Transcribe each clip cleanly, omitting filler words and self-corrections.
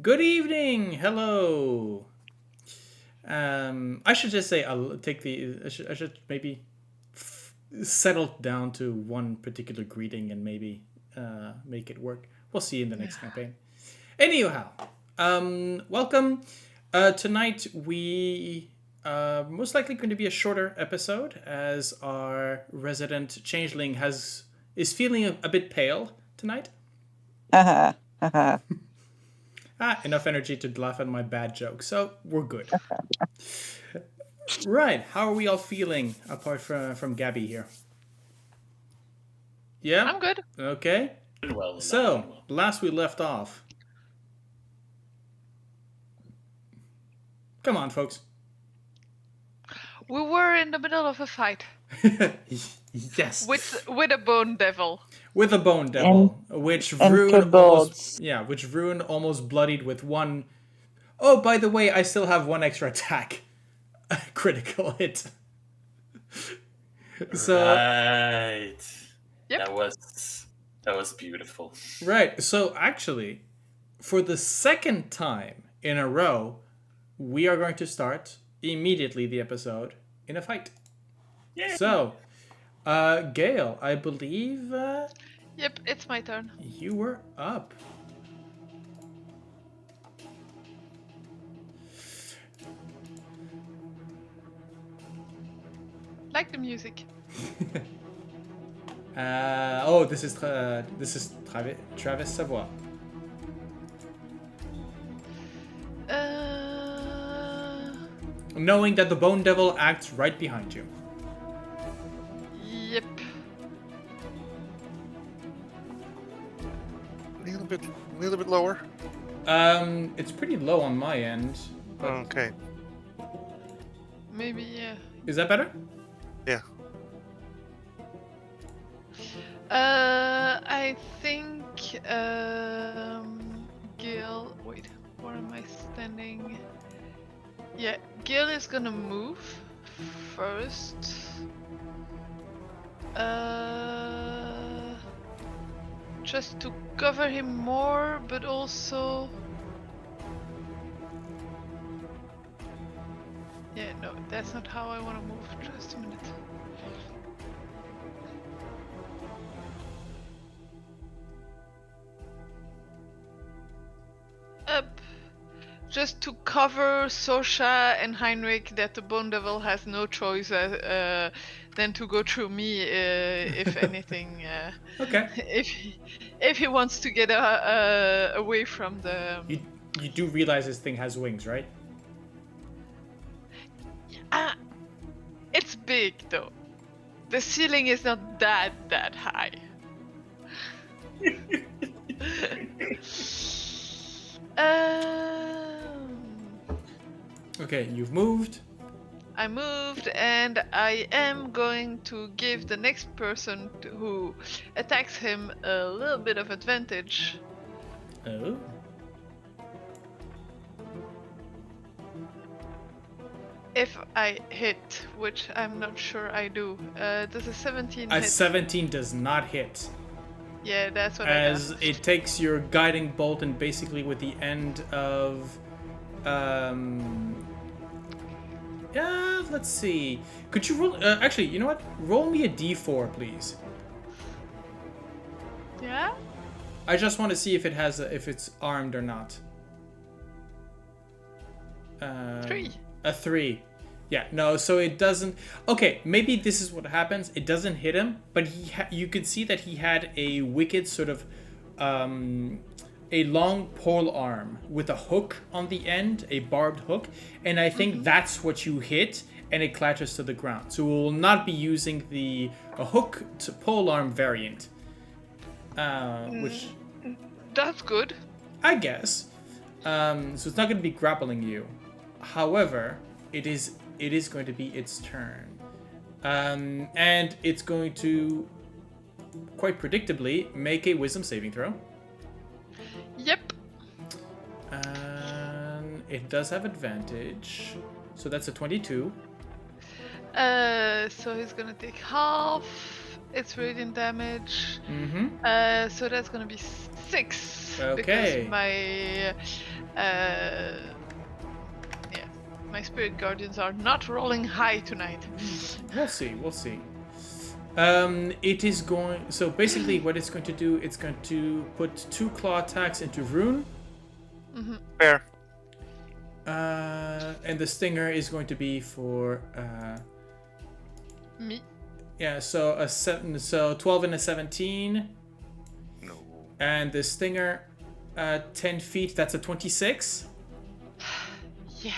Good evening. Hello. I should just say I'll take the. I should maybe settle down to one particular greeting and maybe make it work. We'll see in the next campaign. Anyhow, welcome. Tonight we most likely going to be a shorter episode as our resident changeling is feeling a bit pale tonight. Enough energy to laugh at my bad joke, so we're good. Right, how are we all feeling apart from Gabby here? Yeah? I'm good. Okay. Well, So, last we left off. Come on, folks. We were in the middle of a fight Yes. with a bone devil. With a bone devil, which Vroon almost bloodied with one. Oh, by the way, I still have one extra attack. Critical hit. So right. Yep. That was beautiful. Right. So actually, for the second time in a row, we are going to start immediately the episode in a fight. Yay. So, Gale, I believe. Yep, it's my turn. You were up. Like the music. This is Travis Savoie. Knowing that the Bone Devil acts right behind you. Yep. A little bit lower. It's pretty low on my end. But Okay. Maybe, yeah. is that better? Yeah. I think, Gale, wait, where am I standing? Yeah, Gale is gonna move first. Just to cover him more, but also... Yeah, no, that's not how I want to move. Just a minute. Up. Just to cover Sorsha and Heinrich that the Bone Devil has no choice than to go through me if anything. Okay. If he wants to get away from the... You do realize this thing has wings, right? It's big though. The ceiling is not that high. Okay, you've moved. I moved and I am going to give the next person who attacks him a little bit of advantage. Oh. If I hit, which I'm not sure I do. Does a 17 A hit? 17 does not hit. Yeah, that's what As I got. it takes your guiding bolt and basically with the end of... Yeah, let's see. Could you roll... actually, you know what? Roll me a d4, please. Yeah? I just want to see if it has if it's armed or not. 3. A 3. Yeah, no, so it doesn't... Okay, maybe this is what happens. It doesn't hit him, but you could see that he had a wicked sort of... a long pole arm with a hook on the end, a barbed hook, and I think that's what you hit, and it clatters to the ground. So we will not be using the hook to pole arm variant, which That's good. I guess. So it's not going to be grappling you. However, it is going to be its turn, and it's going to quite predictably make a wisdom saving throw. Yep. It does have advantage, so that's a 22. So he's gonna take half. It's radiant damage. Mm-hmm. So that's gonna be 6. Okay. Because my Yeah, my spirit guardians are not rolling high tonight. We'll see. We'll see. It is going. So basically, what it's going to do, it's going to put 2 claw attacks into Vroon. Fair. And the stinger is going to be for Me. yeah. So a 12 and a 17, No. and the stinger, 10 feet. That's a 26. Yeah.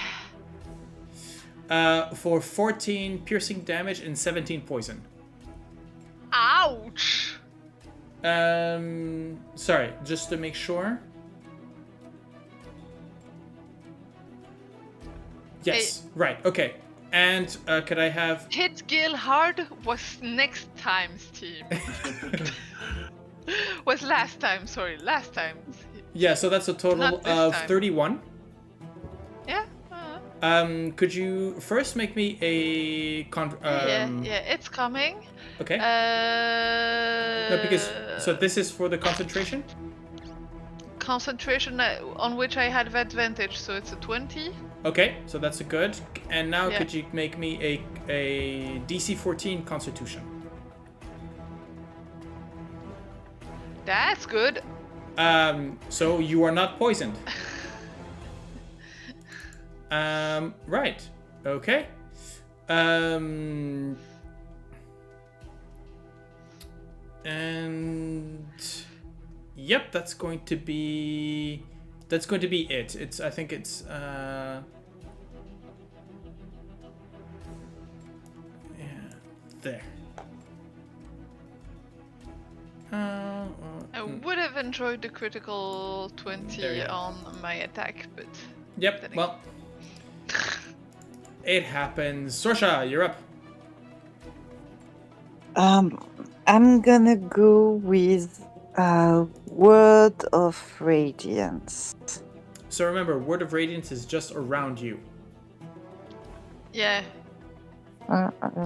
For 14 piercing damage and 17 poison. Ouch. Sorry, just to make sure. Yes, right, okay. And could I have... Hit Gale hard was next time's team. Was last time, sorry, last time. Yeah, so that's a total Not this of time. 31. Yeah? Could you first make me a... yeah, it's coming. Okay. No, because... So this is for the concentration? Concentration on which I had advantage, so it's a 20. Okay, so that's a good. And now Yeah. could you make me a DC 14 Constitution? That's good. So you are not poisoned. Right. Okay. And yep, that's going to be it. I think it's yeah, there. I would have enjoyed the critical There 20 you go. on my attack, but Yep. Then Well, it happens. Sorsha, you're up. I'm gonna go with Word of Radiance. So remember, Word of Radiance is just around you. yeah.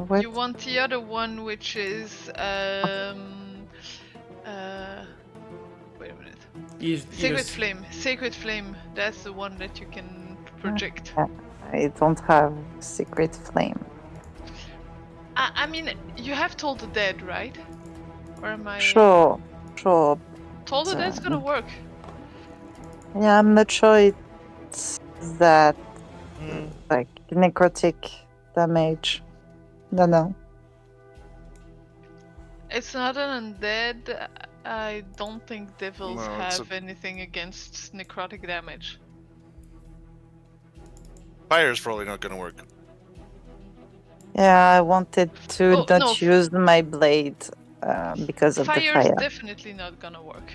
What? You want the other one, which is wait a minute. Sacred Flame. Sacred Flame. That's the one that you can project. I don't have Secret Flame. I mean, you have Toll the Dead, right? Or am I? Sure. Toll the Dead's gonna work. Yeah, I'm not sure it's that like necrotic damage. No. It's not an undead. I don't think devils No, it's have anything against necrotic damage. Fire's probably not gonna work. Yeah, I wanted to Oh, not no. use my blade because of the Fire's fire. definitely not gonna work.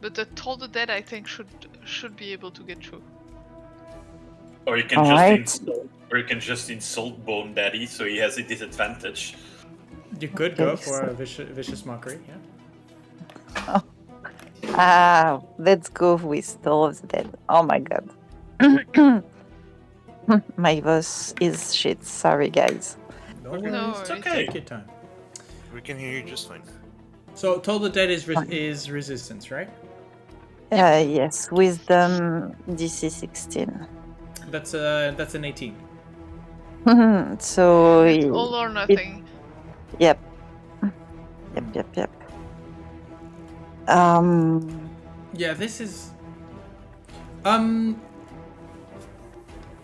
But the Toll the Dead, I think, should be able to get through. Or you can just insult Bone Daddy, so he has a disadvantage. You could go Okay, for so- a vicious mockery. Yeah. Let's go with Toll of the Dead. Oh my god. My voice is shit. Sorry, guys. No Okay. worries. No It's worries. okay. Take your time. We can hear you just fine. So Toll the Dead is resistance, right? Yes, Wisdom DC 16. That's an 18. So It's all or nothing. Yep. Yeah, this is.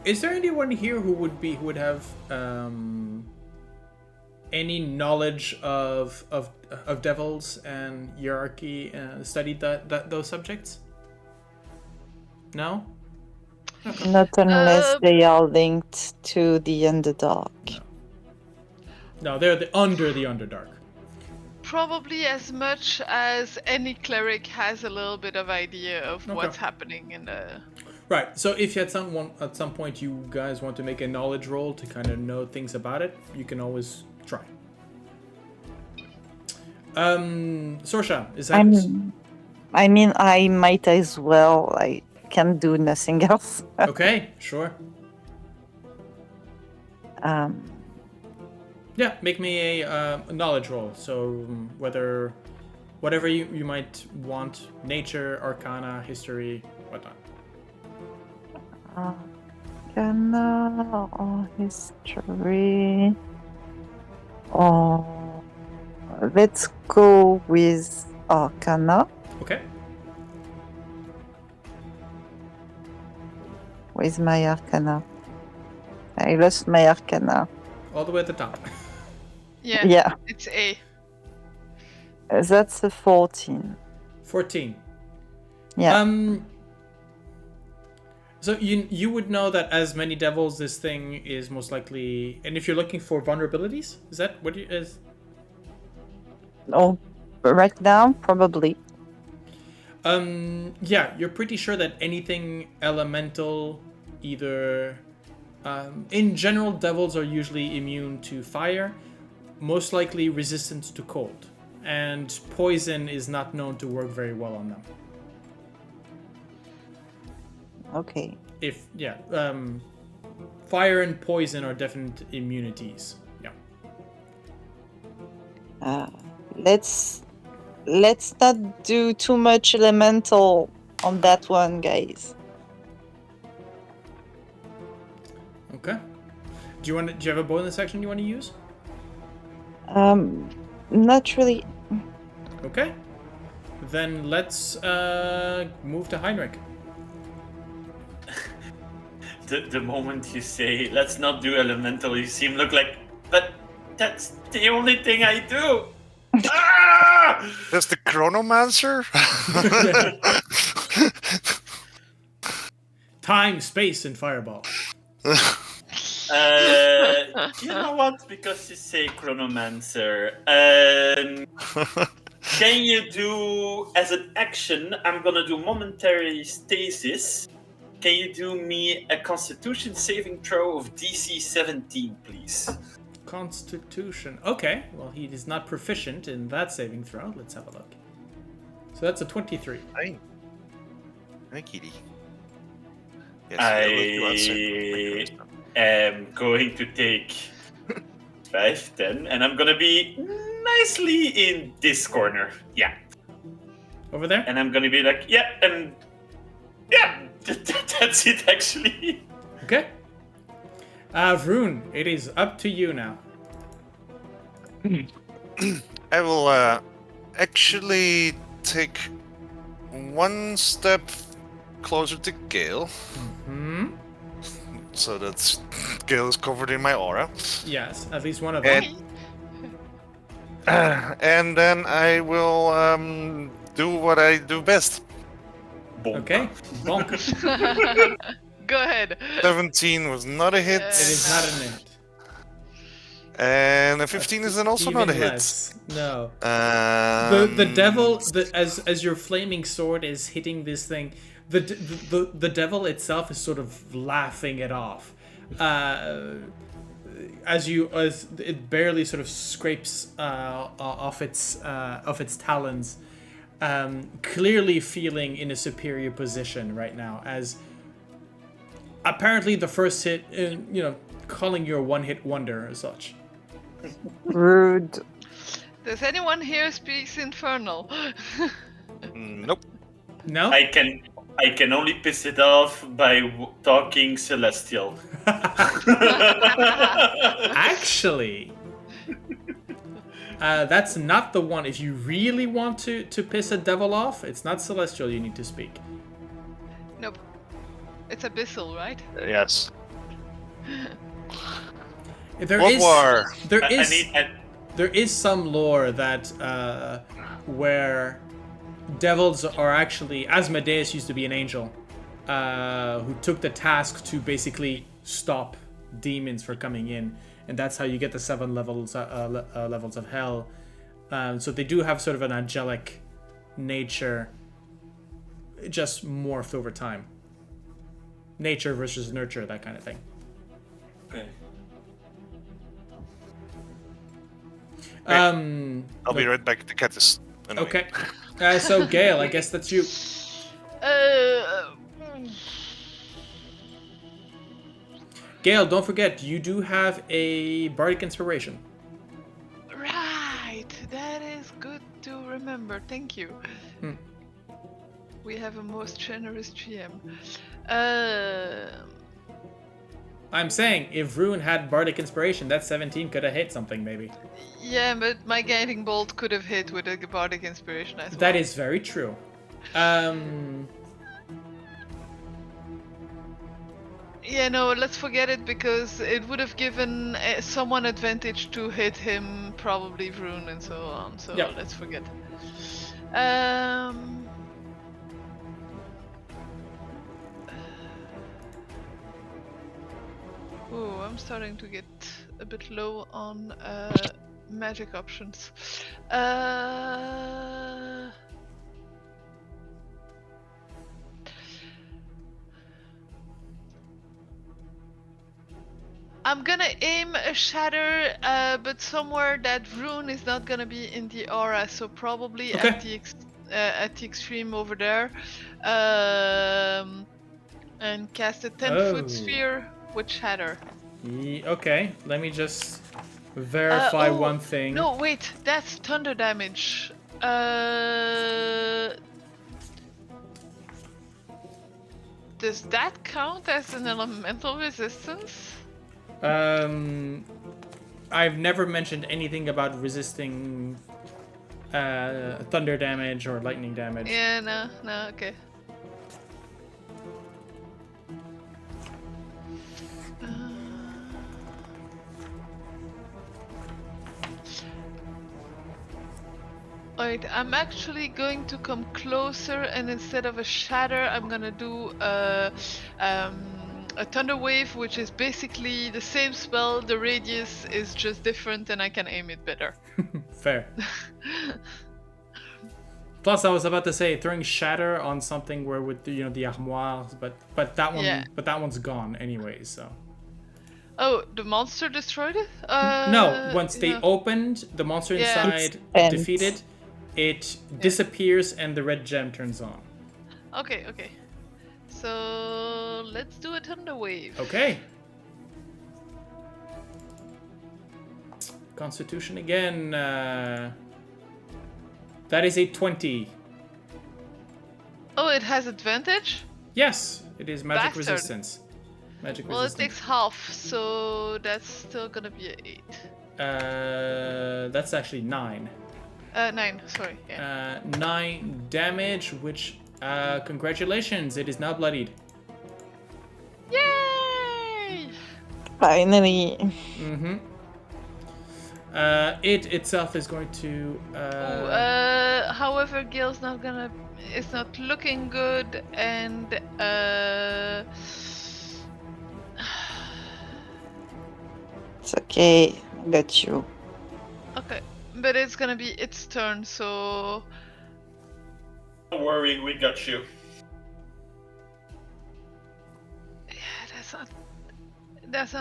Is there anyone here who would have any knowledge of devils and hierarchy, studied those subjects? No. Not unless they are linked to the Underdark. No, they're under the Underdark. Probably as much as any cleric has a little bit of idea of Okay. what's happening in the. Right. So if at some point you guys want to make a knowledge roll to kind of know things about it, you can always try. Sorsha, is that? I mean, I might as well. I can do nothing else. Okay, sure. Yeah, make me a knowledge roll. So whatever you might want, nature, arcana, history, whatnot. Arcana or history? Oh, let's go with Arcana. Okay. Where's my Arcana? I lost my Arcana. All the way at the top. Yeah, Yeah, it's A. that's a 14. 14. Yeah. So you would know that as many devils, this thing is most likely. And if you're looking for vulnerabilities, is that what you is? Oh, right now, probably. Yeah, you're pretty sure that anything elemental, either. In general, devils are usually immune to fire, most likely resistant to cold, and poison is not known to work very well on them. Okay. Fire and poison are definite immunities. Yeah. Let's not do too much elemental on that one, guys. Okay. Do you have a bonus action you want to use? Not really. Okay. Then let's move to Heinrich. The moment you say, let's not do elemental, you seem look like, but that's the only thing I do. Ah! That's the Chronomancer? Time, space, and fireball. You know what? Because you say Chronomancer, can you do, as an action, I'm gonna do momentary stasis. Can you do me a Constitution saving throw of DC 17, please? Constitution. Okay. Well, he is not proficient in that saving throw. Let's have a look. So that's a 23. Hi, Kitty. Yes, I am going to take 5, 10, and I'm gonna be nicely in this corner. Yeah. Over there? And I'm gonna be like, yeah, and yeah, that's it actually. Okay. Vroon, it is up to you now. I will actually take one step closer to Gale. Hmm. So that Gale is covered in my aura. Yes, at least one of them. And then I will do what I do best. Bonk. Okay. Bonk. Go ahead. 17 was not a hit. It is not a hit. And a 15 is then also Even not a hit. less. No. The The devil, as your flaming sword is hitting this thing, the devil itself is sort of laughing it off, as it barely sort of scrapes off its talons, clearly feeling in a superior position right now. As apparently the first hit, calling you a one-hit wonder as such. Rude. Does anyone here speaks Infernal? Nope. No. I can only piss it off by talking Celestial. Actually, that's not the one. If you really want to piss a devil off, it's not Celestial you need to speak. Nope. It's Abyssal, right? Yes. There is some lore that where devils are actually, Asmodeus used to be an angel who took the task to basically stop demons from coming in, and that's how you get the 7 levels of hell. So they do have sort of an angelic nature, just morphed over time. Nature versus nurture, that kind of thing. Okay. I'll be right back. The cat is annoying. Okay. So Gale, I guess that's you. Gale, don't forget, you do have a bardic inspiration. Right. That is good to remember. Thank you. we have a most generous GM. I'm saying, if Rune had Bardic Inspiration, that 17 could have hit something, maybe. Yeah, but my Guiding Bolt could have hit with a Bardic Inspiration as well. That is very true. Yeah, no, let's forget it because it would have given someone advantage to hit him, probably Rune and so on. So Yep. let's forget. Oh, I'm starting to get a bit low on magic options. I'm gonna aim a shatter, but somewhere that Rune is not gonna be in the aura, so probably Okay. at the extreme over there, and cast a 10-foot Oh. sphere with shatter. Okay, let me just verify one thing. No, wait, that's thunder damage. Does that count as an elemental resistance? I've never mentioned anything about resisting thunder damage or lightning damage. Yeah, no, okay. Wait, I'm actually going to come closer, and instead of a shatter, I'm gonna do a thunder wave, which is basically the same spell. The radius is just different, and I can aim it better. Fair. Plus, I was about to say throwing shatter on something where with the, the armoires, but that one, Yeah. but that one's gone anyway. So. Oh, the monster destroyed it? No, once they no. opened, the monster Yeah. inside It's defeated, it disappears and the red gem turns on. Okay. So let's do a thunder wave. Okay. Constitution again. That is a 20. Oh, it has advantage? Yes, it is magic Bastard. resistance. Magic Well, it resistance. takes half, so that's still gonna be an 8. That's actually 9. 9, sorry. Yeah. 9 damage, which, congratulations, it is now bloodied. Yay! finally. Mm-hmm. It itself is going to. However, Gale's not gonna. It's not looking good, and It's okay. I got you. okay, but it's gonna be its turn. So Don't worry, we got you. yeah, that's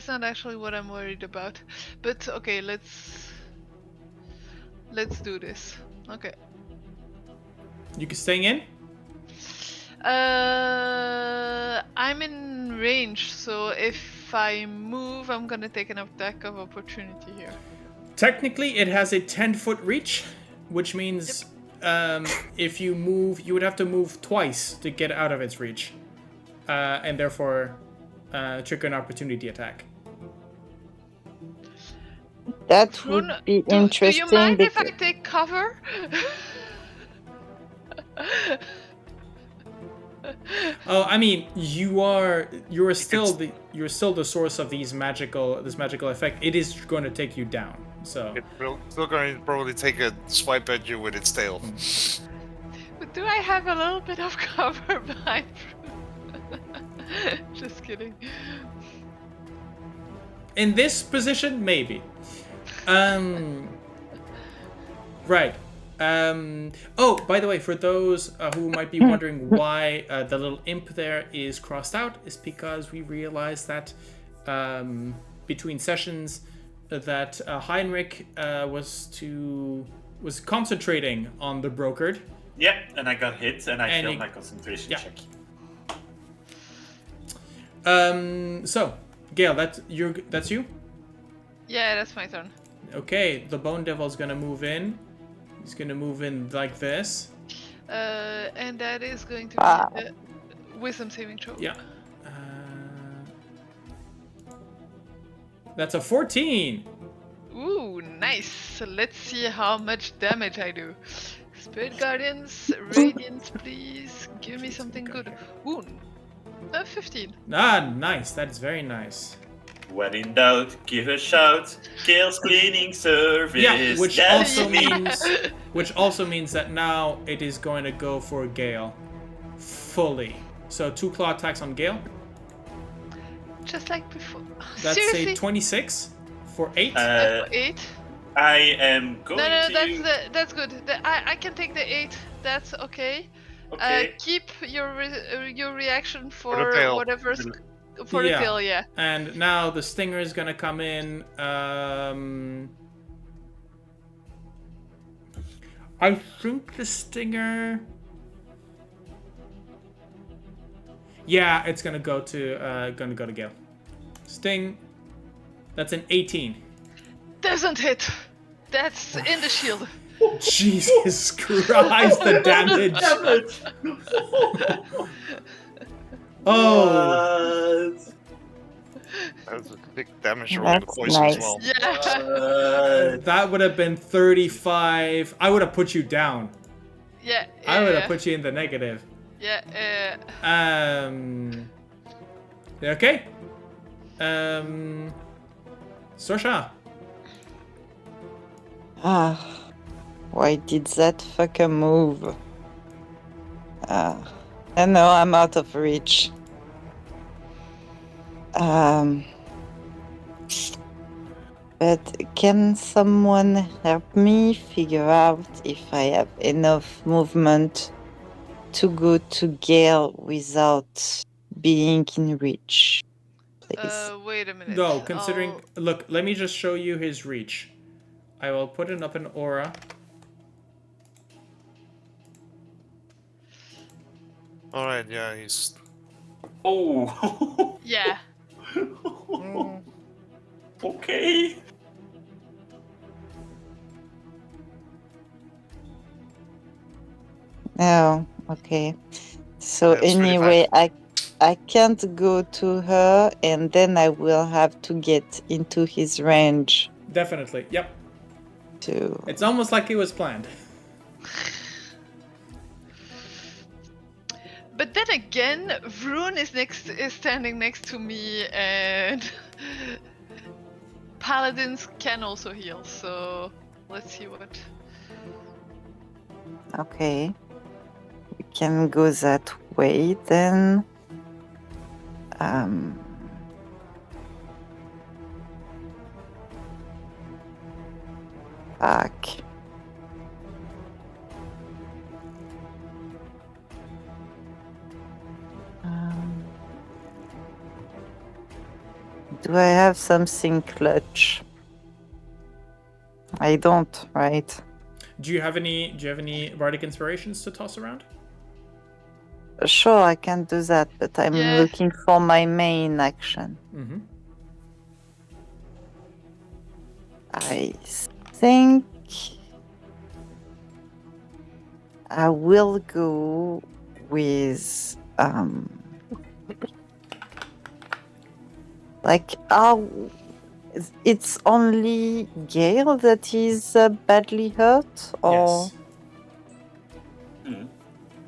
not actually what I'm worried about. But okay, let's do this. Okay. You staying in? I'm in range, so if I move, I'm gonna take an attack of opportunity here. Technically, it has a 10-foot reach, which means if you move, you would have to move twice to get out of its reach, and therefore trigger an opportunity attack. That would be interesting. Do you mind if I because take cover? Oh, I mean, you're still the source of this magical effect. It is going to take you down. So It will still going to probably take a swipe at you with its tail. But do I have a little bit of cover behind? Just kidding. in this position, maybe. Right. Oh, by the way, for those who might be wondering why the little imp there is crossed out, is because we realized that between sessions that Heinrich was concentrating on the brokered. Yeah, and I got hit, and I And failed he- my concentration yeah. check. So, Gale, that's you. Yeah, that's my turn. Okay, the Bone Devil's gonna move in. He's gonna move in like this. And that is going to Ah. be a wisdom saving throw. Yeah. That's a 14. Ooh, nice. So let's see how much damage I do. Spirit Guardians, Radiant, please. Give me something got good. here? Ooh, 15. Ah, nice. That is very nice. When in doubt, give a shout. Gale's cleaning service. Yeah, which That's also me. means that now it is going to go for Gale fully. So 2 claw attacks on Gale. Just like before. That's Seriously? a 26 for 8. 8? I am going No, to. that's good. I can take the 8. That's okay. Okay. Keep your reaction the for tail. whatever's for the tail. Yeah. And now the stinger is gonna come in. I think the stinger. Yeah, it's gonna go to Gale. Sting. That's an 18. Doesn't hit. That's in the shield. Jesus Christ, the damage. Oh. What? That's a big damage roll on the That's poison as nice. well. Yeah. That would have been 35. I would have put you down. Yeah. I would have put you in the negative. Yeah. Okay. Sorsha. Ah, why did that fucker move? I know I'm out of reach. But can someone help me figure out if I have enough movement to go to Gale without being in reach? Please. Wait a minute. No, considering. Look, let me just show you his reach. I will put it up in aura. Alright, yeah, he's. Oh. Yeah. Okay. Oh, okay. So Yeah, it's anyway, I can't go to her, and then I will have to get into his range Definitely. Yep. to. It's almost like it was planned. But then again, Vroon is standing next to me, and Paladins can also heal. So let's see what. Okay. We can go that way then. Fuck. Do I have something clutch? I don't, right? Do you have any bardic inspirations to toss around? Sure, I can do that, but I'm Yeah. looking for my main action. Mm-hmm. I think I will go with it's only Gale that is badly hurt, or Yes.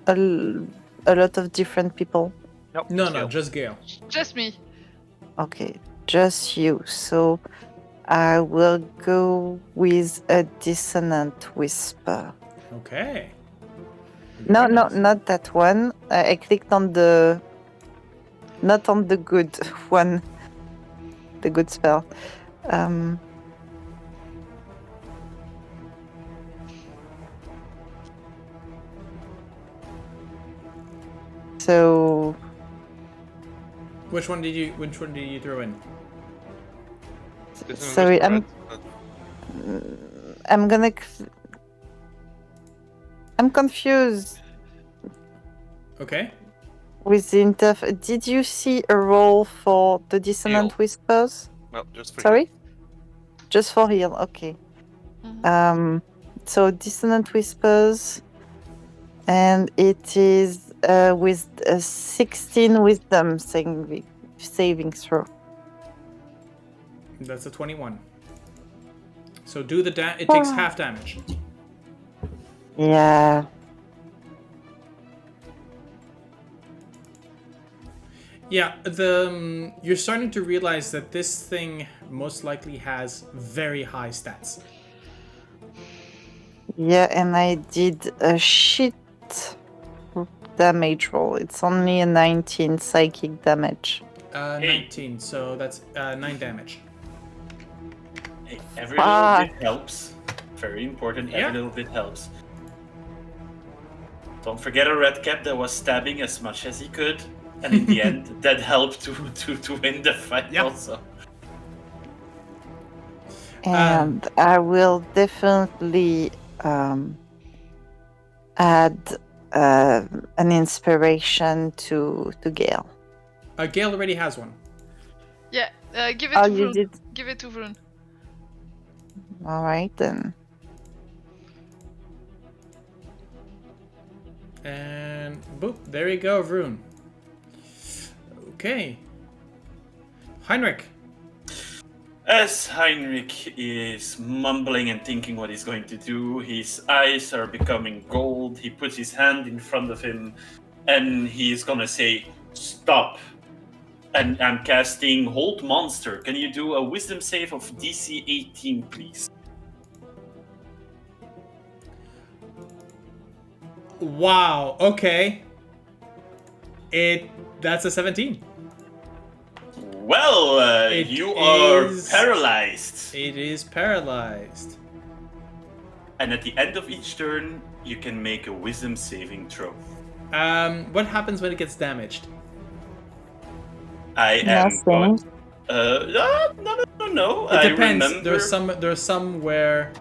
a lot of different people. Nope, No, just Gale. Just me. Okay, just you. So I will go with a dissonant whisper. Okay. No, Very nice. not that one. I clicked on the... Not on the good one. The good spell. So... Which one did you throw in? Sorry, I'm gonna... I'm confused Okay. with the Did you see a roll for the dissonant Heal. whispers? No, just for Sorry? Just for heal, okay. Mhm. So dissonant whispers, And it is with a 16 wisdom saving throw. That's a 21. So do the it takes half damage. Yeah. Yeah, you're starting to realize that this thing most likely has very high stats. Yeah, and I did a shit damage roll. It's only a 19 psychic damage. 19, so that's 9 damage. Hey, every little bit helps. Very important, every Yeah. little bit helps. Don't forget a red cap that was stabbing as much as he could. And in the end, that helped to win the fight Yeah. also. And I will definitely add an inspiration to Gale. Gale already has one. Yeah, give it Oh, to you Vroon. did? Give it to Vroon. All right, then. And boop, there you go, Vroon. Okay. Heinrich. As Heinrich is mumbling and thinking what he's going to do, his eyes are becoming gold. He puts his hand in front of him and he's gonna say, "Stop." And I'm casting Hold Monster. Can you do a wisdom save of DC 18, please? Wow, okay. That's a 17. Well, It you are is- paralyzed. It is paralyzed. And at the end of each turn, you can make a wisdom saving throw. What happens when it gets damaged? I am Nothing. going. No. It I depends. remember. There's some where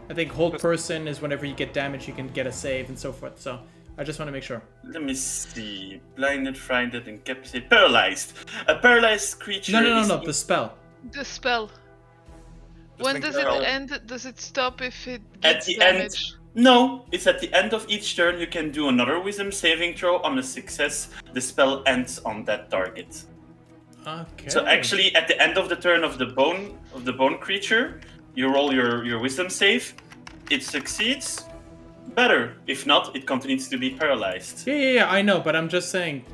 I think hold person is whenever you get damaged, you can get a save and so forth. So I just want to make sure. Let me see. Blinded, frightened, incapacitated, paralyzed. A paralyzed creature. No. is The spell. The spell. Just When think does it about- end? Does it stop if it At gets the damaged? end. No, it's at the end of each turn. You can do another wisdom saving throw. On a success, the spell ends on that target. Okay. So actually, at the end of the turn of the bone creature, you roll your wisdom save. It succeeds. Better. If not, it continues to be paralyzed. Yeah, I know, but I'm just saying.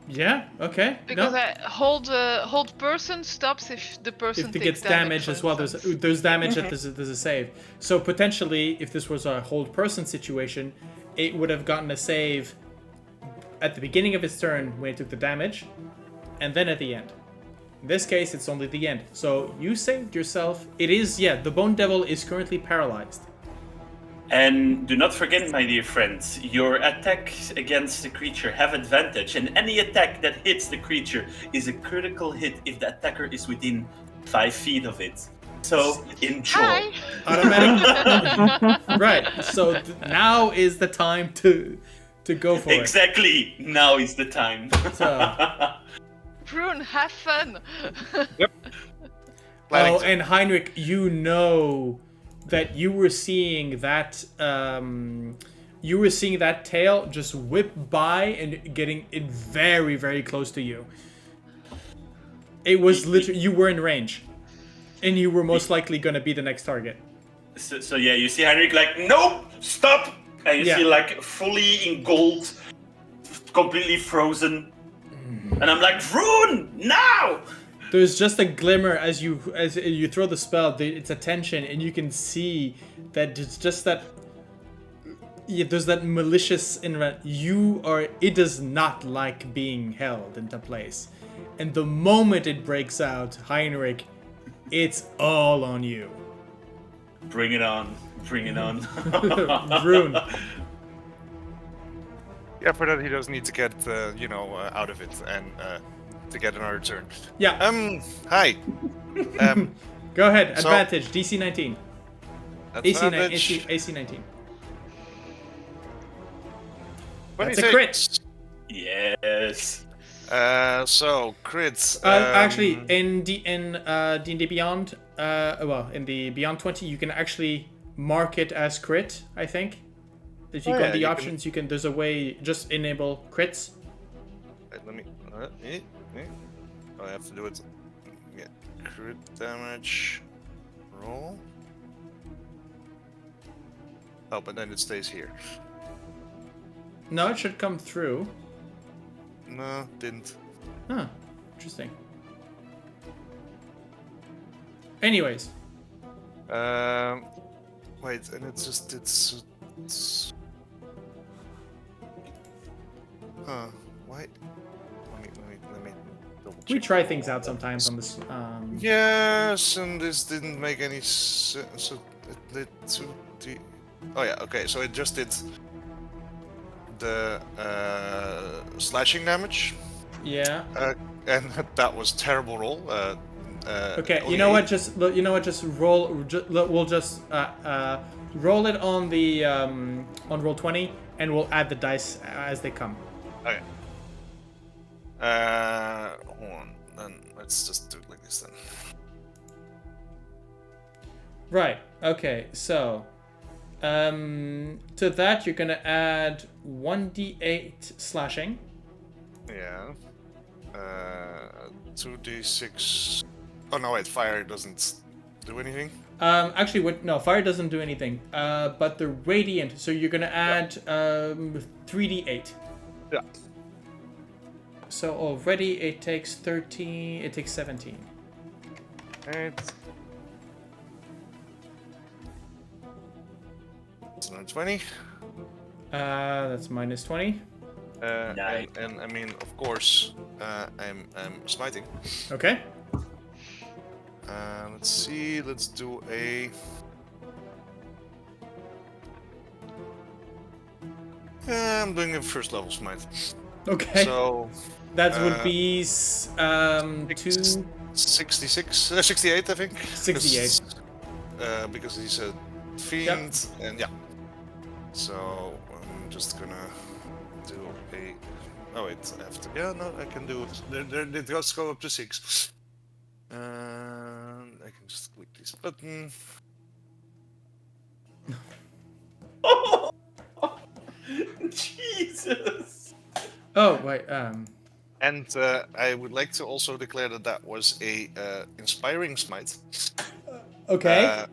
Yeah. Okay. Because no. hold person stops if the person If it takes gets damage for as well, instance. there's damage that there's a save. So potentially, if this was a hold person situation, it would have gotten a save at the beginning of its turn when it took the damage, and then at the end. In this case, it's only the end. So you saved yourself. It is, the Bone Devil is currently paralyzed. And do not forget, my dear friends, your attacks against the creature have advantage, and any attack that hits the creature is a critical hit if the attacker is within 5 feet of it. So enjoy. Hi. Automatic. Right. So now is the time to go for it. Exactly. Now is the time. So, Prune, have fun. oh, and Heinrich, you know that you were seeing that tail just whip by and getting it very, very close to you. It was literally, you were in range, and you were most likely gonna be the next target. So yeah, you see Heinrich like, nope, stop, and you see like fully in gold, completely frozen, and I'm like, Vroon, now! There's just a glimmer as you throw the spell. It's attention, and you can see that it's just that. Yeah, there's that malicious it does not like being held into place, and the moment it breaks out, Heinrich, it's all on you. Bring it on, bring it on. Vroon. Yeah, for that he does need to get, out of it and to get another turn. Yeah. Hi. Go ahead. so- Advantage. DC 19. Advantage. AC 19. That's a 26. crit. Yes. So crits. Actually, in D&D Beyond, in the Beyond 20, you can actually mark it as crit, I think. If you Oh, go yeah, the you can- options, you can. There's a way. Just enable crits. Wait, let me. Oh, I have to do it. Yeah, crit damage. Roll. Oh, but then it stays here. No, it should come through. No, didn't. Huh. Interesting. Anyways. Wait, and it's. Huh? Why? Let me double check. We try things out sometimes on this. Yes, and this didn't make any sense. So it led to the. Oh yeah, okay. So it just did the slashing damage, Yeah. and that was terrible roll. Okay. only You know what? eight. Just roll. We'll just roll it on the on roll 20, and we'll add the dice as they come. Okay. Hold on. Then let's just do it like this then. Right. Okay. So, to that you're gonna add 1d8 slashing. Yeah. 2d6. Oh no, wait. Fire doesn't do anything. Actually, no, fire doesn't do anything. But the radiant. So you're gonna add 3d8. Yeah. So already it takes 13. It takes 17. Right. It's another 20. That's minus 20. Nice. And I mean, of course, I'm smiting. Okay. Let's see. Let's do a. I'm doing a first level smite. Okay. So That would be 68, I think. 68. Because he's a fiend, and yeah. So I'm just gonna do a. Oh wait, I have to. Yeah, no, I can do it. It does go up to 6. I can just click this button. Jesus. Oh wait. And I would like to also declare that that was a inspiring smite. Okay.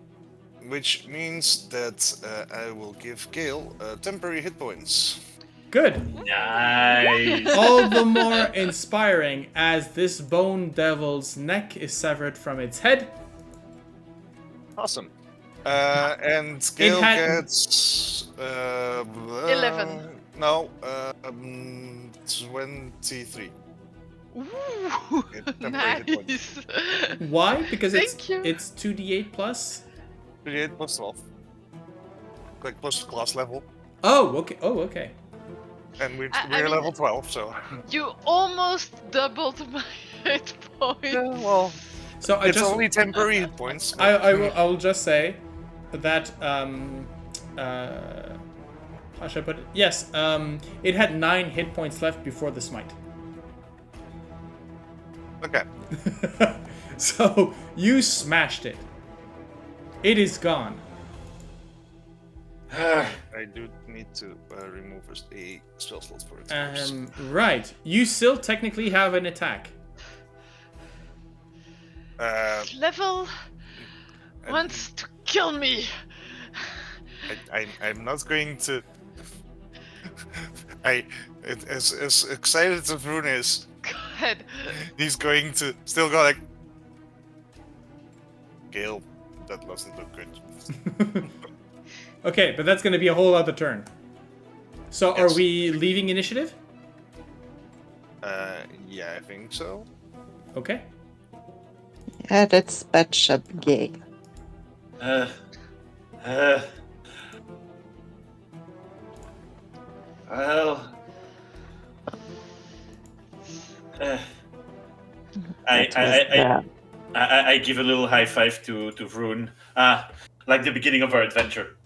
Which means that I will give Gale temporary hit points. Good. Nice. All the more inspiring as this bone devil's neck is severed from its head. Awesome. And Gale had- gets 11. No, 23. Ooh, temporary hit points. nice. Why? Because Thank you. it's 2d8 plus. 38 plus 12. Like plus class level. Oh, okay. Oh, okay. And we're I mean- level 12, so. You almost doubled my hit points. Yeah, well, So I it's just only temporary hit points. I will just say that how should I put it? Yes, it had 9 hit points left before the smite. Okay. So you smashed it. It is gone. I do need to remove a spell slot for it. first. Right. You still technically have an attack. Level wants to kill me. I'm not going to. As excited as Vroon is, Go ahead. he's going to still go like. Gale, that doesn't look good. Okay, but that's going to be a whole other turn. So Yes. are we leaving initiative? Yeah, I think so. Okay. Yeah, let's patch up Gale. Well, I give a little high five to Vroon. Like the beginning of our adventure.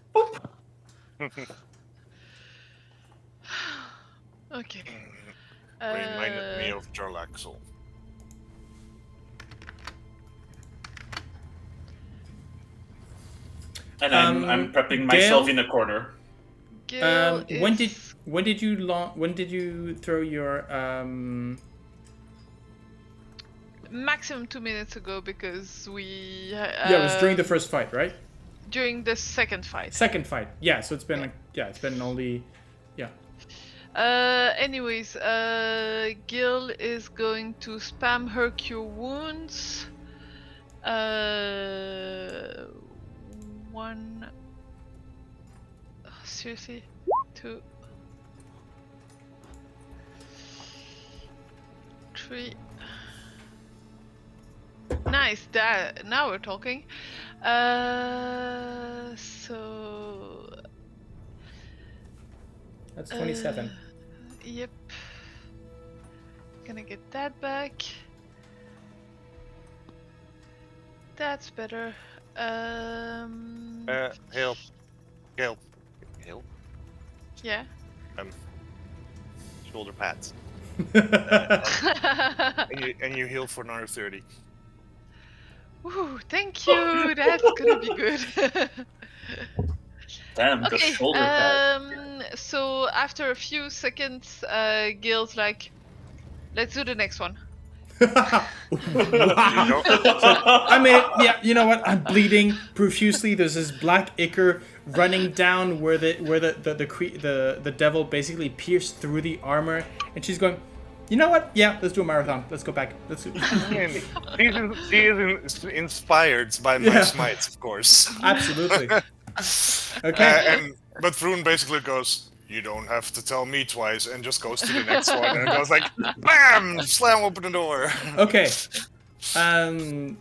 Okay. Reminded me of Jarlaxle. And I'm prepping myself Gale? in a corner. Gale When is... did you throw your maximum 2 minutes ago because we... Yeah, it was during the first fight, right? During the second fight. Second fight. Yeah, so it's been it's been only Anyways, Gil is going to spam her cure wounds. 1. Oh, seriously? 2. 3. Nice, that now we're talking. So that's 27. Yep. Gonna get that back. That's better. Gale. Gale. Yeah. Shoulder pads. And you heal for another 30. Ooh, thank you. That's gonna be good. Damn, the Okay. shoulder pad. So after a few seconds, Gil's like, "Let's do the next one." Wow. I mean, yeah, you know what? I'm bleeding profusely. There's this black ichor running down where the devil basically pierced through the armor, and she's going, you know what? Yeah, let's do a marathon. Let's go back. Let's do. She is inspired by my smites, of course. Absolutely. Okay. But Vroon basically goes, "You don't have to tell me twice," and just goes to the next one, and goes like, BAM! Slam open the door. Okay.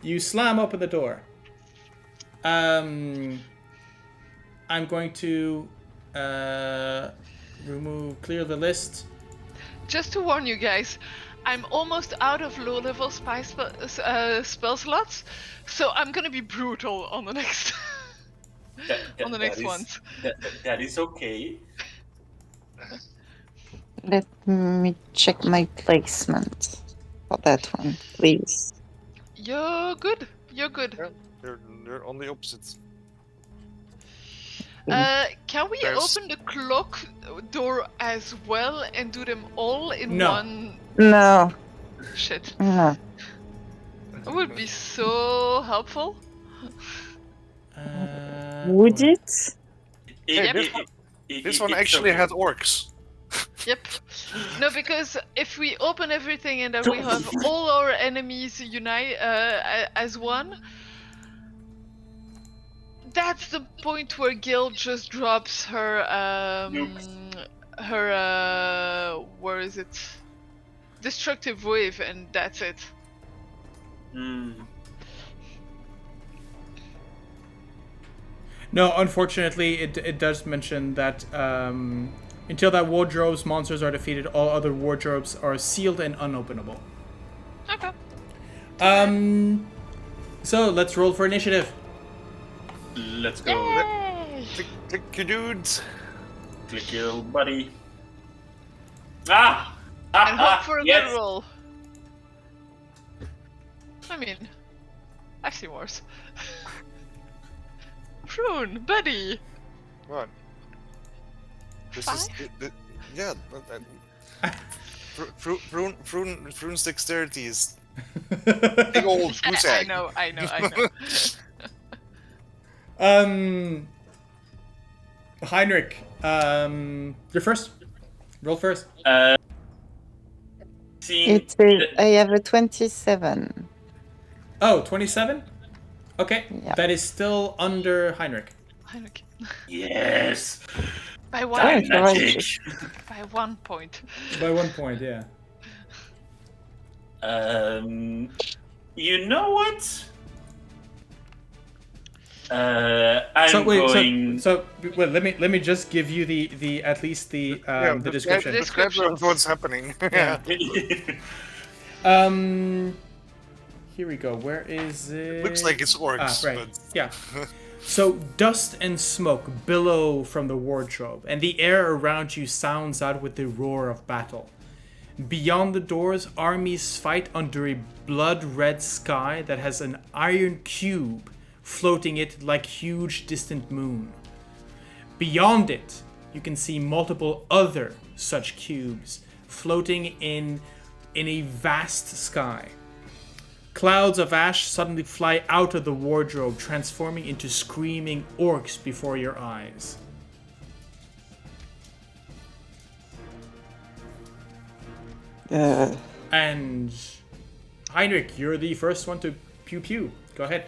You slam open the door. I'm going to clear the list. Just to warn you guys, I'm almost out of low-level spell slots, so I'm gonna be brutal on the next on the next ones. That is okay. Let me check my placement for that one, please. You're good. You're good. Yeah, they're on the opposites. Can we There's- open the clock door as well and do them all in No. one? No, Shit. no. It would be so helpful. Would it? Yep. This one actually had orcs. Yep. No, because if we open everything and then we have all our enemies unite as one, that's the point where Gil just drops her where is it? Destructive wave, and that's it. No, unfortunately, it does mention that until that wardrobe's monsters are defeated, all other wardrobes are sealed and unopenable. Okay. So let's roll for initiative. Let's go. Yay! Click your dudes. Click your little buddy. Ah! And hope for a Yes! good roll. I mean, I've seen worse. Prune, buddy. What? This is yeah. Vroon's dexterity is big old goose I egg. know. Heinrich, you're first. Roll first. I have a 27. Oh, 27? Okay, Yeah. that is still under Heinrich. Heinrich. Yes. By one. Darn. Magic. By 1 point. By 1 point, yeah. You know what? I'm going. So well, let me just give you the at least the description. Describe what's happening. Yeah. Here we go. Where is it? Looks like it's orcs. Right. But... Yeah. So dust and smoke billow from the wardrobe, and the air around you sounds out with the roar of battle. Beyond the doors, armies fight under a blood-red sky that has an iron cube floating it like huge distant moon. Beyond it, you can see multiple other such cubes floating in a vast sky. Clouds of ash suddenly fly out of the wardrobe, transforming into screaming orcs before your eyes. And Heinrich, you're the first one to pew pew. Go ahead.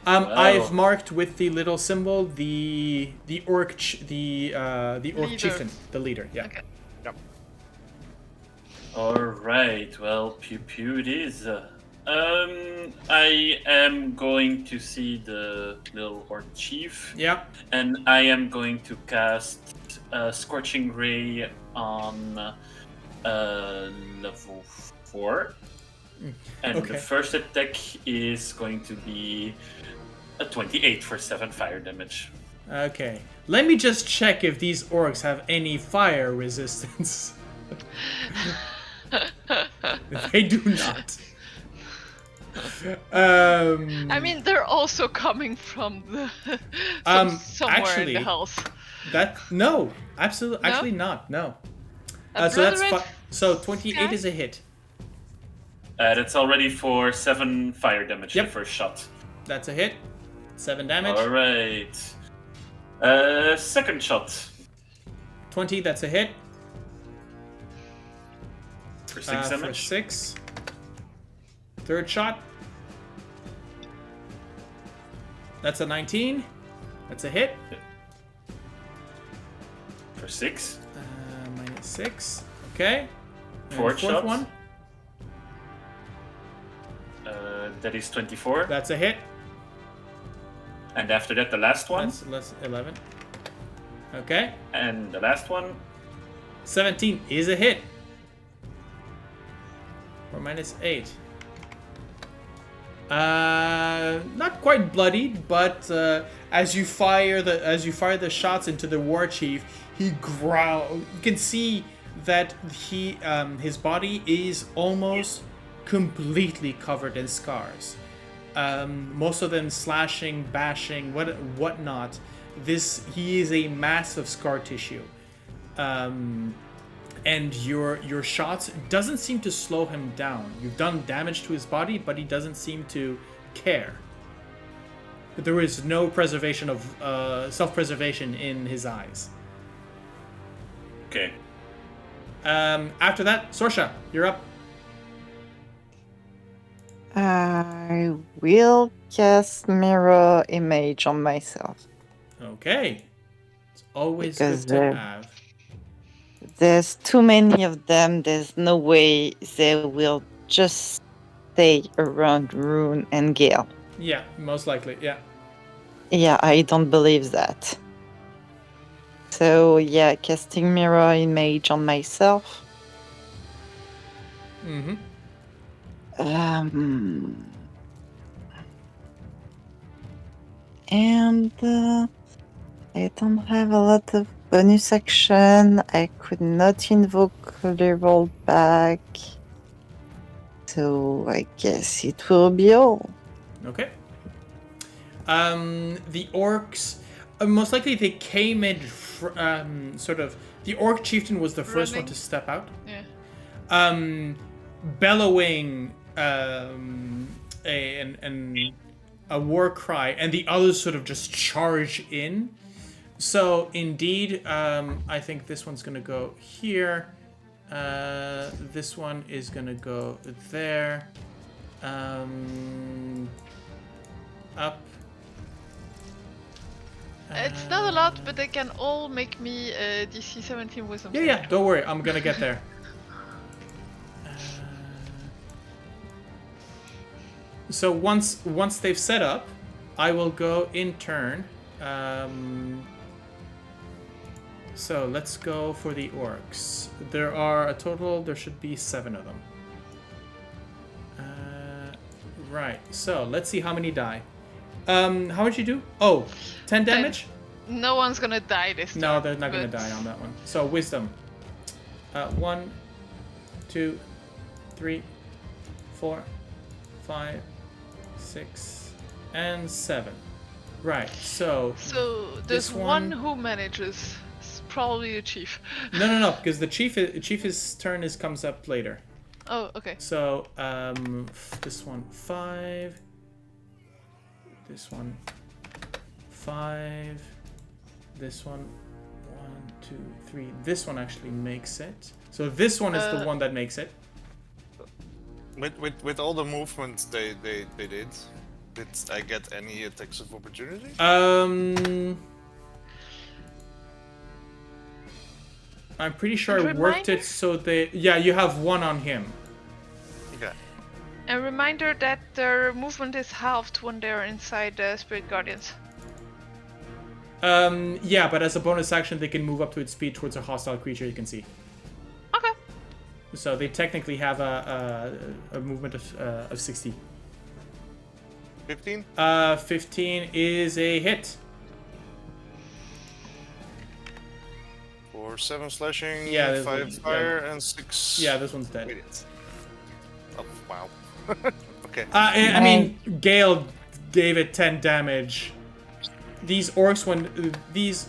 I've marked with the little symbol the orc the orc chieftain, the leader. Yeah. Okay. All right. Well, pew pew it is. I am going to see the little orc chief. Yeah. And I am going to cast Scorching Ray on level 4. And Okay. the first attack is going to be a 28 for 7 fire damage. Okay. Let me just check if these orcs have any fire resistance. They do not. I mean, they're also coming from the somewhere actually, in the house. No, absolutely, No? actually not. No. A So that's blood red so 28 sky? is a hit. That's already for 7 fire damage, Yep. the first shot. That's a hit. 7 damage. Alright. Second shot 20. That's a hit. for 6 damage. For 6. Third shot. That's a 19. That's a hit. For 6. Minus 6. Okay. And Fourth shot. one. That is 24. That's a hit. And after that, the last one. That's 11. Okay. And the last one. 17 is a hit. For minus 8. Not quite bloodied, but as you fire the shots into the war chief, he growls. You can see that his body is almost completely covered in scars. Most of them slashing, bashing, whatnot. He is a mass of scar tissue. And your shots doesn't seem to slow him down. You've done damage to his body, but he doesn't seem to care. There is no preservation of self-preservation in his eyes. Okay. After that, Sorsha, you're up. I will cast mirror image on myself. Okay. It's always Because good to have. There's too many of them. There's no way they will just stay around Rune and Gale. Yeah, most likely. Yeah. Yeah, I don't believe that. So yeah, casting mirror image on myself. Mm-hmm. And I don't have a lot of bonus action. I could not invoke the roll back. So I guess it will be all. Okay. The orcs, most likely they came in sort of. The orc chieftain was the first one Running. to step out. Yeah. Bellowing a war cry, and the others sort of just charge in. So indeed, I think this one's gonna go here. This one is gonna go there. Up. It's not a lot, but they can all make me DC 17 wisdom. Yeah, don't worry, I'm gonna get there. So once they've set up, I will go in turn. So let's go for the orcs. There are there should be 7 of them. Right, so let's see how many die. How much you do? Oh, 10 damage? No one's gonna die this time. No, they're not gonna but- die on that one. So wisdom. 1, 2, 3, 4, 5, 6, and 7. Right, so So this there's one one- who manages. It's probably the chief. no, because the chief's turn comes up later. Oh, okay. So this one 5, this one 5, this one 1, 2, 3. This one actually makes it. So this one is the one that makes it. With all the movements they did I get any attacks of opportunity? I'm pretty sure I And worked it reminder? so they. Yeah, you have 1 on him. Okay. A reminder that their movement is halved when they're inside the Spirit Guardians. Yeah, but as a bonus action, they can move up to its speed towards a hostile creature you can see. Okay. So they technically have a movement of 60. 15? 15 is a hit. For 7 slashing, Yeah, this 5 one- fire, and 6. Yeah, this one's dead. Wait. Oh, wow. Okay. I mean, Gale gave it 10 damage. These orcs, these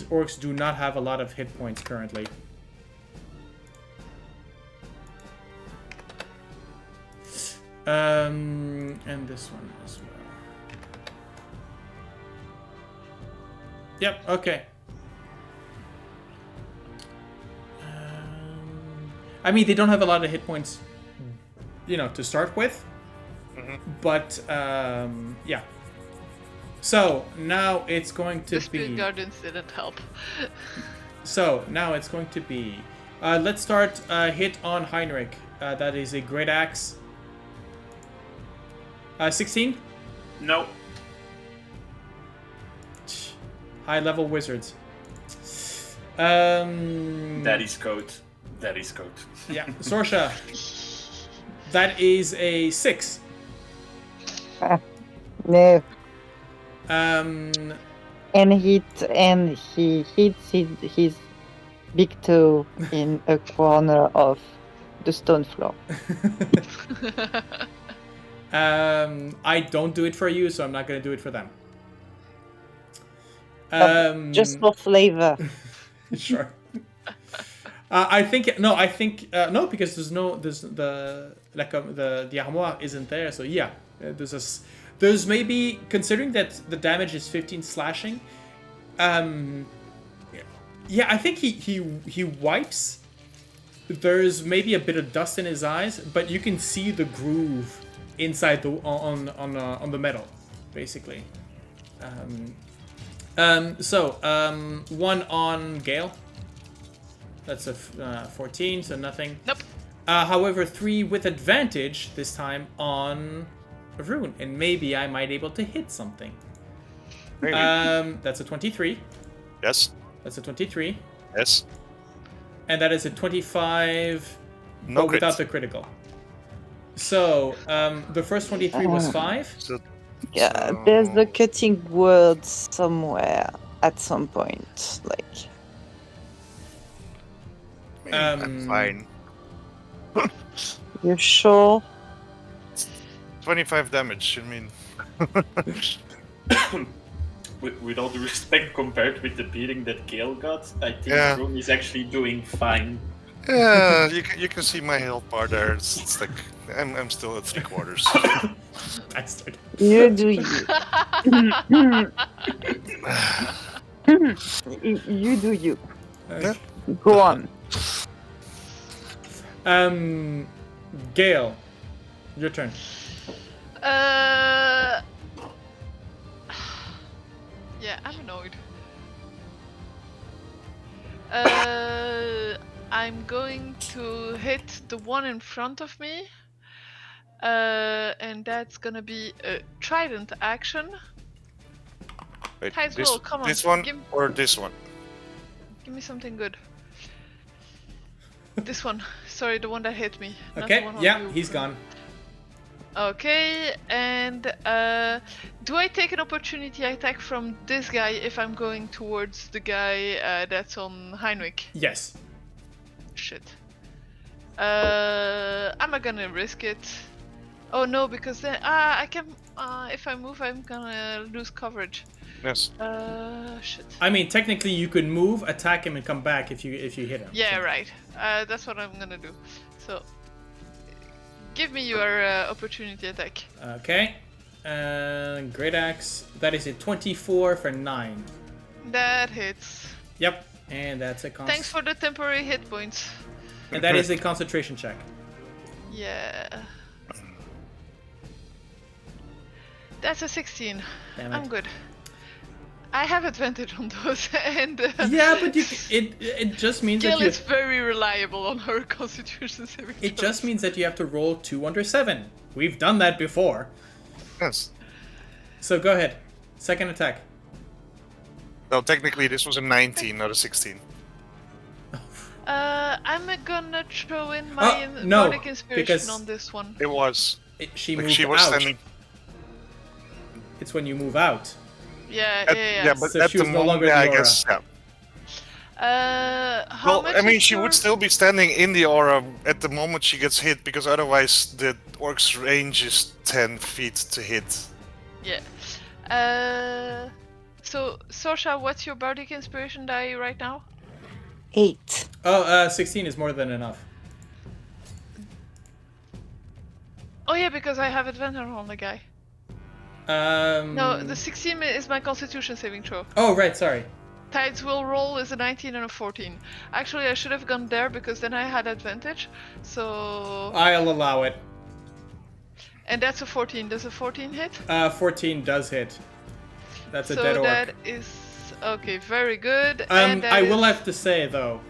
orcs do not have a lot of hit points currently. And this one as well. Yep. Okay. I mean, they don't have a lot of hit points, to start with. But yeah. So now it's going to The Spirit be. Guardians didn't help. So now it's going to be. Let's start hit on Heinrich. That is a great axe. 16. No. High level wizards. That is code. Yeah, Sorsha. That is a 6. No. Um, And he hits his big toe in a corner of the stone floor. I don't do it for you, so I'm not gonna do it for them. Just for flavor. Sure. I think no, because the armoire isn't there, so yeah, there's maybe, considering that the damage is 15 slashing. Yeah, I think he wipes. There's maybe a bit of dust in his eyes, but you can see the groove inside on the metal, basically. So 1 on Gale. That's a 14, so nothing. Nope. However, 3 with advantage this time on Vroon, and maybe I might able to hit something. Maybe. That's a 23. Yes. That's a 23. Yes. And that is a 25, No but crit. without the critical. So, the first 23 was 5. So, Yeah, there's the cutting word somewhere at some point. Like, I'm fine. you sure? 25 damage, I mean. With all the respect, compared with the beating that Gale got, I think Yeah. Vroon is actually doing fine. Yeah, you can see my health bar there. It's like I'm still at 3/4. Bastard. You do you. You do you. Yeah. Go on. Gale, your turn. Yeah, I'm annoyed. I'm going to hit the one in front of me. And that's gonna be a trident action. Wait, Guys, this, roll, come on, this one give- or this one? Give me something good. This one. Sorry, the one that hit me. not Okay, the one on yeah, you. he's gone. Okay, and do I take an opportunity attack from this guy if I'm going towards the guy that's on Heinrich? Yes. Shit. I'm not gonna risk it. Oh no, because then I can. If I move, I'm gonna lose coverage. Yes. Shit. I mean, technically, you could move, attack him, and come back if you hit him. Yeah, so. right. That's what I'm gonna do. So, give me your opportunity attack. Okay. Great axe. That is a 24 for 9. That hits. Yep. And that's a Thanks for the temporary hit points. And that is a concentration check. Yeah. That's a 16. Damn I'm it. good. I have advantage on those, and Yeah, but it just means Gale that you. is very reliable on her Constitution saving It throws. just means that you have to roll 2 under 7. We've done that before. Yes. So go ahead. Second attack. No, technically this was a 19, not a 16. I'm gonna throw in my no, Bardic Inspiration because- on this one. It was. She Like moved she was out. standing. It's when you move out. Yeah, Yeah, but So at she the was no moment, longer yeah, the I aura. guess. Yeah. How Well, much I mean, is she your... would still be standing in the aura at the moment she gets hit, because otherwise the orc's range is 10 feet to hit. Yeah. So, Sorsha, what's your Bardic Inspiration die right now? 8. Oh, 16 is more than enough. Oh yeah, because I have advantage on the guy. No, the 16 is my Constitution saving throw. Oh, right, sorry. Tides will roll is a 19 and a 14. Actually, I should have gone there because then I had advantage. So... I'll allow it. And that's a 14. Does a 14 hit? 14 does hit. That's a So dead orc. that is... Okay, very good. And that I will is- have to say, though,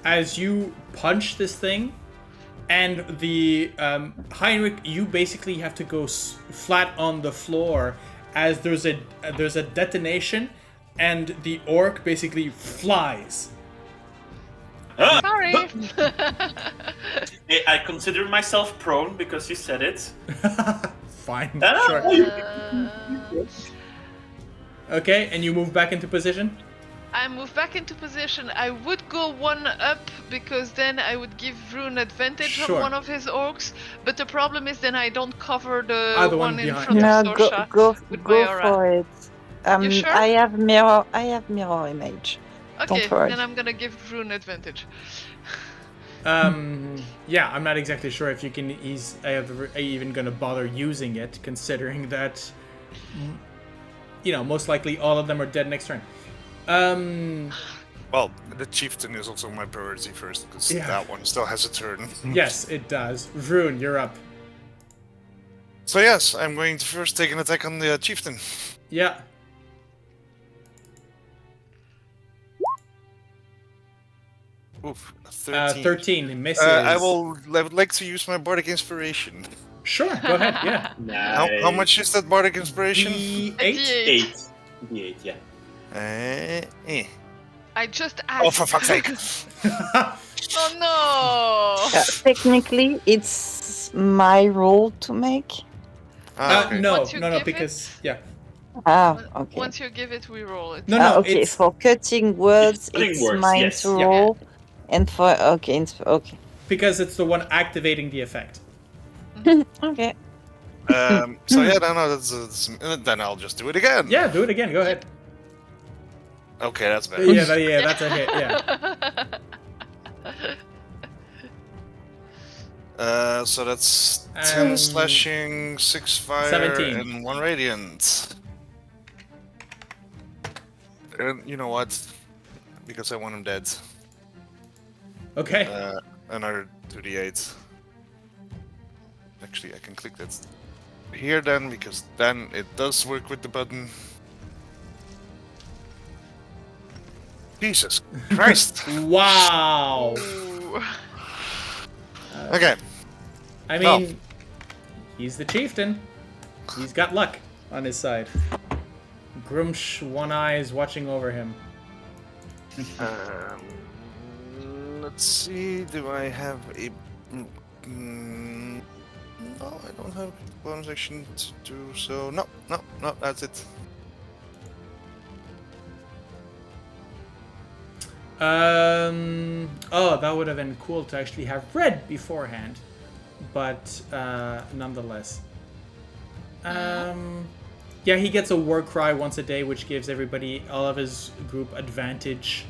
as you punch this thing, and the Heinrich, you basically have to go flat on the floor as there's a detonation, and the orc basically flies. Sorry! I consider myself prone because you said it. Fine, Ah, sure. Uh, Okay, and you move back into position? I move back into position. I would go one up because then I would give Vroon advantage Sure. on one of his orcs. But the problem is then I don't cover the The one one in behind, front yeah. No, of go Sorsha go with my go aura. for it. You sure? I have mirror image. Okay, worry. then I'm gonna give Vroon advantage. Yeah, I'm not exactly sure if you can even gonna bother using it, considering that, most likely all of them are dead next turn. Well, the chieftain is also my priority first, because Yeah. that one still has a turn. Yes, it does. Vroon, you're up. So yes, I'm going to first take an attack on the chieftain. Yeah. Oof, 13. 13 misses. I would like to use my bardic inspiration. Sure, go ahead, yeah. How much is that bardic inspiration? D8? Eight. D8, yeah. I just Oh, asked. for fuck's sake! Oh no! Technically, it's my role to make. Okay. No, Once you no, give it- because, yeah. Okay. Once you give it, we roll it. No, Okay, it's... for cutting words, cutting it's words, mine yes. to Yeah. roll. And for... Okay, okay. Because it's the one activating the effect. Okay. So yeah, then I'll just do it again. Yeah, do it again, go ahead. Okay, that's better. Yeah, that's a hit, yeah. So that's 10 Um, slashing, 6 fire, 17. and 1 radiant. And you know what? Because I want him dead. Okay. Another 2d8. Actually, I can click that here then, because then it does work with the button. Jesus Christ! Wow. Ooh. Okay, I mean, he's the chieftain. He's got luck on his side. Grumsh, one eye is watching over him. let's see. Do I have a? No, I don't have a bonus action to do so. No, that's it. Oh, that would have been cool to actually have read beforehand. but nonetheless. Yeah, he gets a war cry once a day, which gives everybody, all of his group, advantage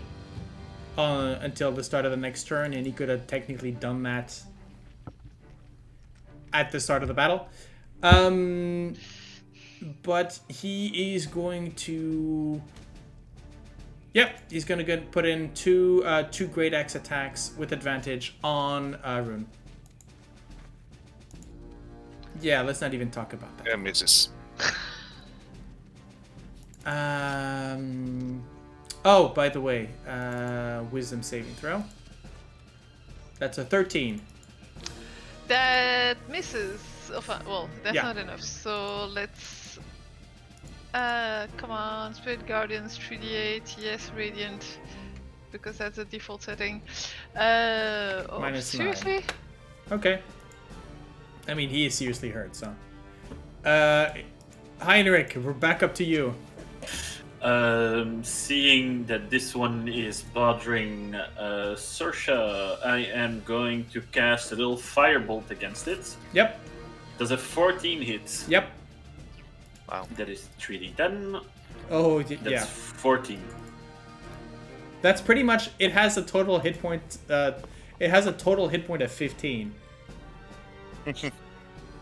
until the start of the next turn, and he could have technically done that at the start of the battle. But he is going to... Yep, he's going to put in two Great Axe attacks with advantage on Rune. Yeah, let's not even talk about that. Yeah, misses. Oh, by the way, wisdom saving throw. That's a 13. That misses. Well, that's Yeah. not enough. So let's. Come on, Spirit Guardians 3d8. Yes, Radiant, because that's the default setting. Oh, Minus 9. seriously? Okay. I mean, he is seriously hurt, so. Heinrich, we're back up to you. Seeing that this one is bothering Sorsha, I am going to cast a little firebolt against it. Yep. Does a 14 hit? Yep. Wow. That is 3d10. Oh, That's yeah. 14. That's pretty much. It has a total hit point. It has a total hit point of 15.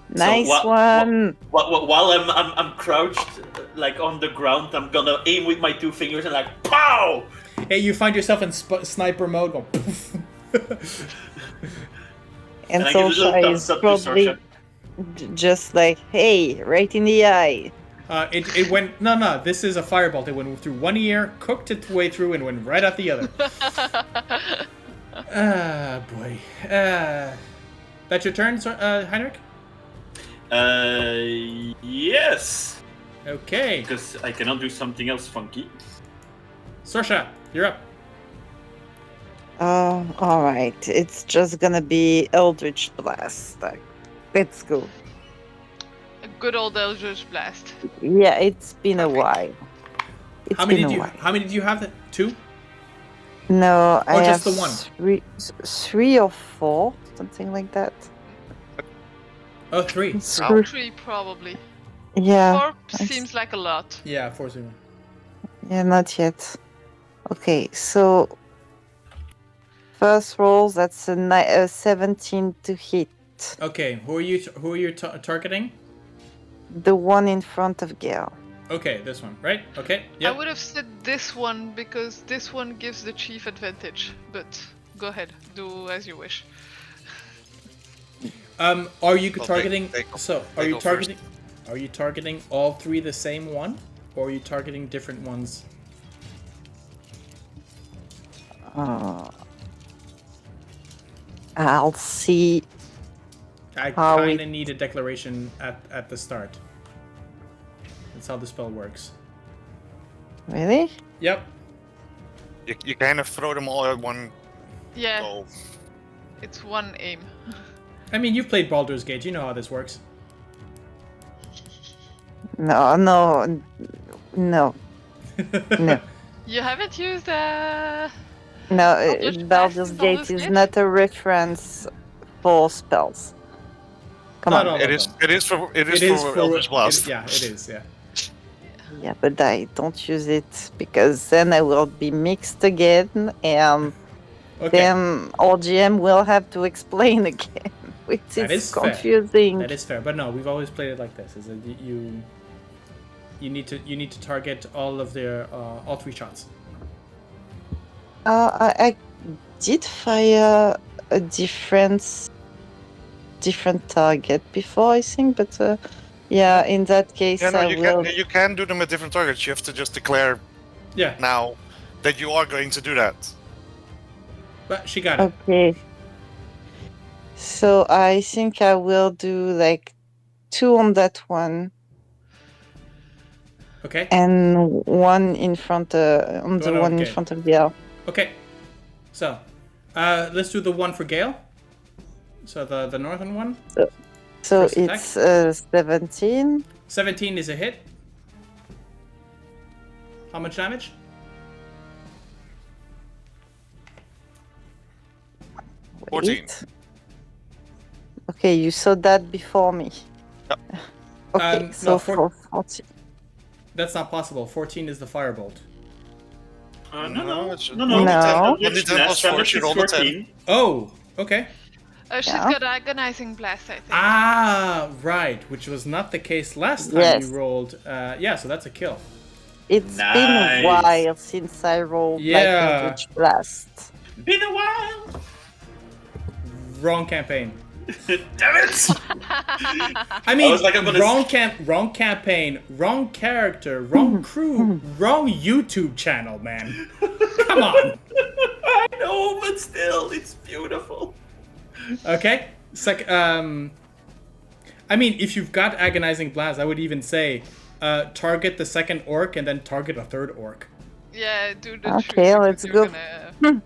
Nice So one. While I'm crouched, like on the ground, I'm gonna aim with my 2 fingers and like pow! Hey, you find yourself in sniper mode. Go poof. And I give a little Sorsha thumbs is up to probably Sorsha. just like, hey, right in the eye. It went. No. This is a firebolt. It went through one ear, cooked its way through, and went right out the other. Ah, boy. That's your turn, Heinrich? Yes! Okay. Because I cannot do something else funky. Sorsha, you're up. Alright. It's just gonna be Eldritch Blast. Like, let's go. A good old Eldritch Blast. Yeah, it's been a while. It's How many been did a you? while. How many did you have? 2? No, I Or have just the one? three or 4, something like that. Oh, 3. Three. 3 probably. Yeah. 4 I seems like a lot. Yeah, 4 0. Yeah, not yet. Okay, so first roll, that's a 17 to hit. Okay, who are you targeting? The one in front of Gale. Okay, this one, right? Okay. I Yep. would have said this one because this one gives the chief advantage. But go ahead, do as you wish. Are you Well, targeting? they go- So, are they you go targeting? Are you targeting all 3 the same one, or are you targeting different ones? I'll see. I How kind we- of need a declaration at the start. That's how the spell works. Really? Yep. You kind of throw them all at one Yeah, go. it's one aim. I mean, you've played Baldur's Gate. You know how this works. No. No. No. You haven't used No. Baldur's Gate Baldur's in Gate Baldur's is Gate? not a reference for spells. Come Not on. all It of is. them. It is for. It is for Eldritch Blast. Yeah, it is. Yeah. Yeah, but I don't use it because then I will be mixed again, and Okay. then OGM will have to explain again, which That is is fair. confusing. That is fair, but no, we've always played it like this: is that you need to target all of their all 3 shots. I did fire a different target before, I think, but yeah, in that case, Yeah, no, I you will. can. You can do them at different targets. You have to just declare Yeah, now that you are going to do that. but she got it. Okay. So I think I will do like 2 on that one Okay. and 1 in front on the Oh, no, one in okay. front of Gale. Okay. So, let's do the one for Gale. So the northern one. So First attack. it's 17. 17 is a hit. How much damage? Wait. 14. Okay, you saw that before me. Yep. Okay, No, so for 14. That's not possible. 14 is the firebolt. No. it's just- No. Witch 1d10 plus Nest, 14, roll the 10. 14. Oh, okay. She's Yeah. got agonizing blast, I think. Ah, right. Which was not the case last time Yes. you rolled. Yeah, so that's a kill. It's been a Nice. while since I rolled like Yeah. a witch blast. Been a while. Wrong campaign. Damn it! I mean, was like, I'm gonna wrong campaign, wrong character, wrong crew, wrong YouTube channel, man. Come on. I know, but still, it's beautiful. Okay. I mean, if you've got agonizing blast, I would even say target the second orc and then target a third orc. Yeah, do the Okay, trick, let's you're go. gonna-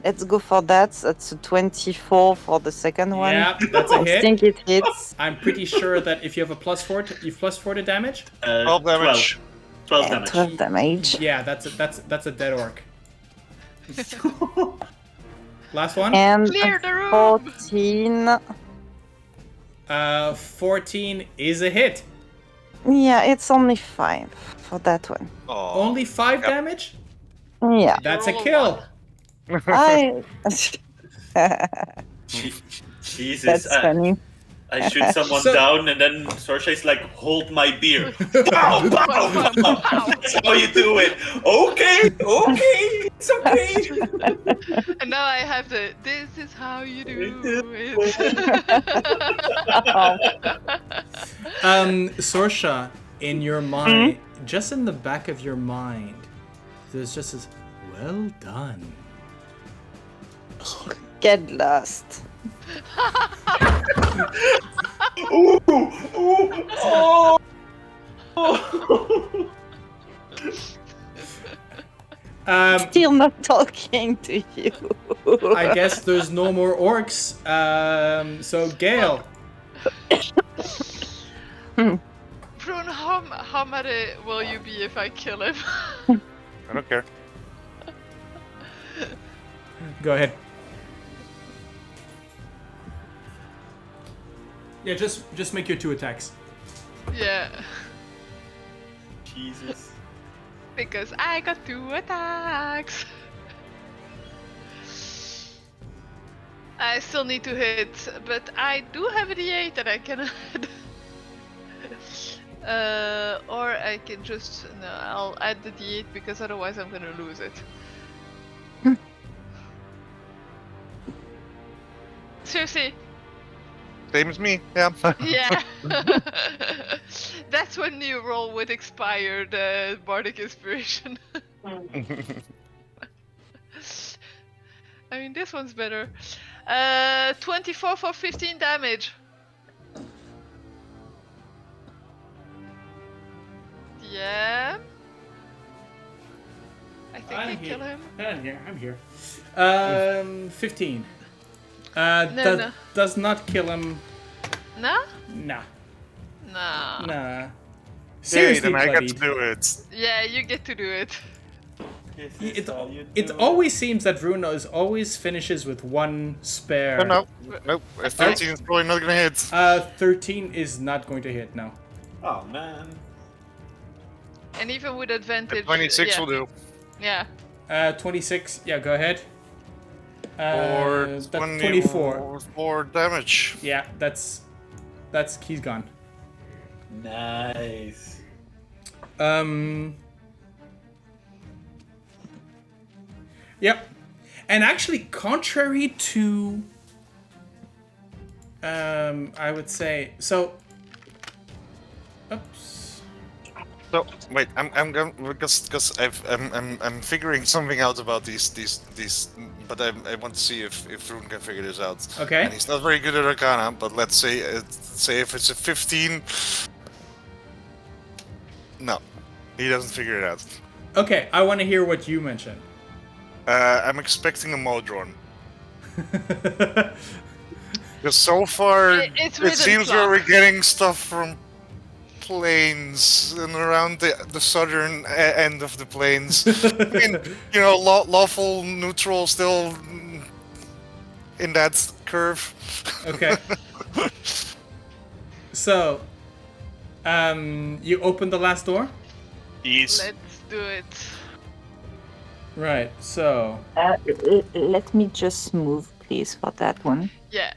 Let's go for that. That's a 24 for the second one. Yeah, that's a I hit. think it hits. I'm pretty sure that if you have a +4, you've +4 to damage. 12 damage. 12 Yeah, damage. 12 damage. Yeah, that's a dead orc. Last one. And Clear the room! 14. 14 is a hit. Yeah, it's only 5 for that one. Oh. Only 5 damage. Yeah. That's a roll a kill. one. I. Jesus, That's funny. I shoot someone So- down and then Sorsha is like, hold my beer. Pow, pow, pow. That's how you do it. Okay, it's okay. And now I have the this is how you do it. Sorsha, in your mind, just in the back of your mind, there's just this, well done. Get lost. Ooh, oh. Still not talking to you. I guess there's no more orcs. So Gale. Vroon, how mad will you be if I kill him? I don't care. Go ahead. Yeah, just make your 2 attacks. Yeah, Jesus. because I got 2 attacks. I still need to hit, but I do have a D8 that I can add. Or I can just... No, I'll add the D8 because otherwise I'm gonna lose it. Seriously, Same as me, yeah. yeah. That's when you roll with expired bardic inspiration. I mean, this one's better. 24 for 15 damage. Yeah. I think I kill him. I'm here. 15. No. Does not kill him. No? Nah. No. Nah. Yay, Seriously, then I get bloodied. to do it. Yeah, you get to do it. It always seems that Bruno always finishes with 1 spare. No, nope. 13 is probably not gonna hit. 13 is not going to hit now. Oh man. And even with advantage. 26 yeah. will do. Yeah. 26. Yeah, go ahead. Or That's 24. 4 damage. Yeah, that's he's gone. Nice. Yep. And actually, contrary to, I would say so. Oops. So wait, I'm going because I'm figuring something out about these, but I want to see if Vroon can figure this out. Okay. And he's not very good at Arcana, but let's say if it's a 15. No, he doesn't figure it out. Okay, I want to hear what you mentioned. I'm expecting a Modron. Because so far, It's it written seems flop. we're getting stuff from plains and around the southern end of the plains. I mean, you know, lawful, neutral, still in that curve. Okay. So, you open the last door? Yes. Let's do it. Right, so... Let me just move, please, for that one. Yeah,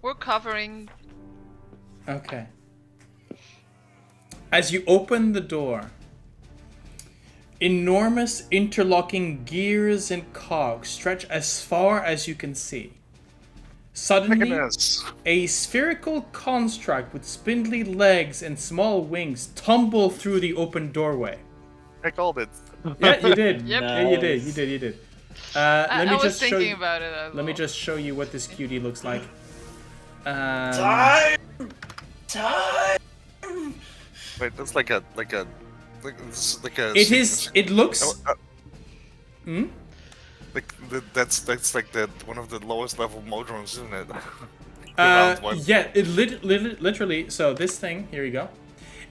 we're covering. Okay. As you open the door, enormous interlocking gears and cogs stretch as far as you can see. Suddenly, Mechanis. a spherical construct with spindly legs and small wings tumble through the open doorway. I called it. Yeah, you did. Yep. Yeah, you did. You did. You did. Let me I was just show thinking you. about it as Let me well. just show you what this cutie looks like. Time! Wait, that's like a. It is. It looks. Oh, that's like the one of the lowest level modrons, isn't it? Round one. Yeah. It literally. So this thing. Here you go.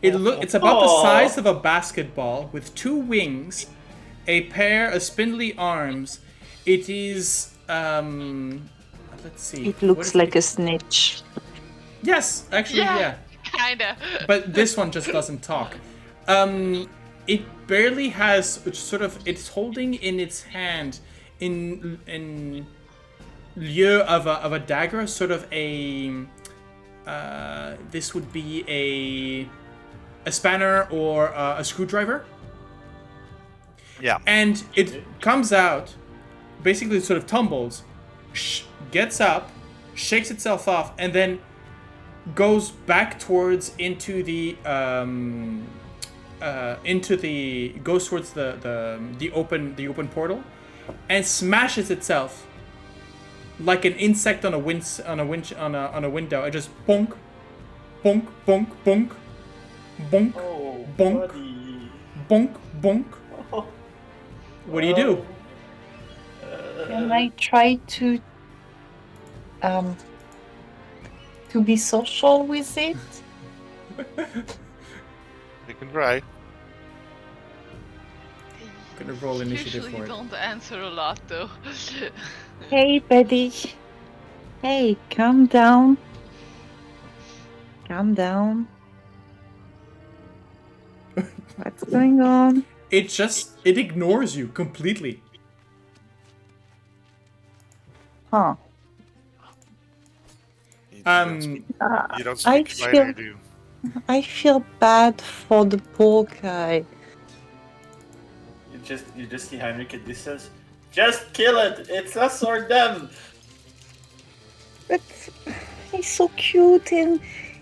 It's about the size of a basketball with 2 wings, a pair of spindly arms. It is. Let's see. It looks like a snitch. Yes, actually, yeah. Kinda. But this one just doesn't talk. It barely has sort of. It's holding in its hand, in lieu of a dagger, sort of a. This would be a spanner or a screwdriver. Yeah. And it comes out, basically sort of tumbles, gets up, shakes itself off, and then goes back towards goes towards the open portal, and smashes itself like an insect on a window. It just bonk, bonk, bonk, bonk, bonk, Oh, bonk, buddy. bonk, bonk. What do you do? Can I try to be social with it? You can try. I'm gonna roll initiative Usually for it. don't answer a lot though. Hey, buddy. Hey, calm down. Calm down. What's going on? It ignores you completely. Huh. You Um, don't I speak binary, do you? I feel bad for the poor guy. You just see Heinrich at distance. Just kill it! It's us or them! But he's so cute and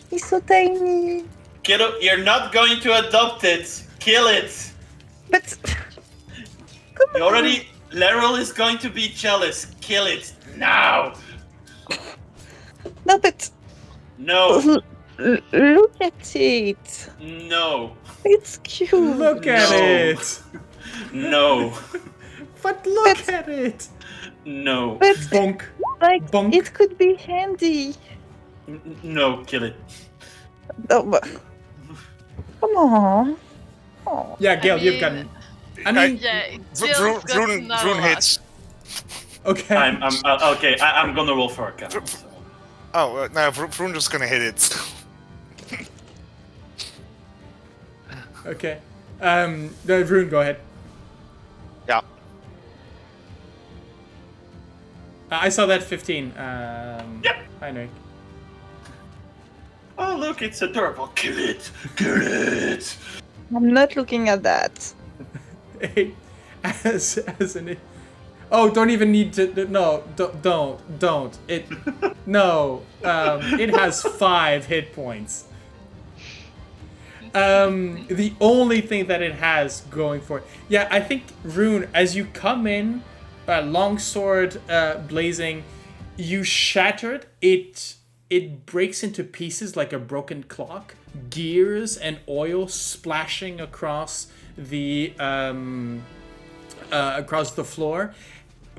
he's so tiny. Kiddo, you're not going to adopt it! Kill it! But come You on. already... Laryl is going to be jealous. Kill it! Now! No, but No! look at it. No! It's cute. Look at No. it. No! But look at it. No! But Bonk. like Bonk. it could be handy. No, kill it. Oh, but come on. Oh. Yeah, Gale, you've mean- gotten. I mean, Yeah, it Vroon still got not a lot. hits. okay. I'm okay, I'm gonna roll for a count. So. Oh, no, Vroon just gonna hit it. Okay. Vroon, go ahead. Yeah. I saw that 15. Yep. Heinrich. Oh, look, it's adorable. Kill it! Kill it! I'm not looking at that. as an. Oh, don't even need to. No, don't. It. No. It has 5 hit points. The only thing that it has going for it. Yeah, I think Rune, as you come in, longsword blazing, you shatter it. It breaks into pieces like a broken clock. Gears and oil splashing across the floor,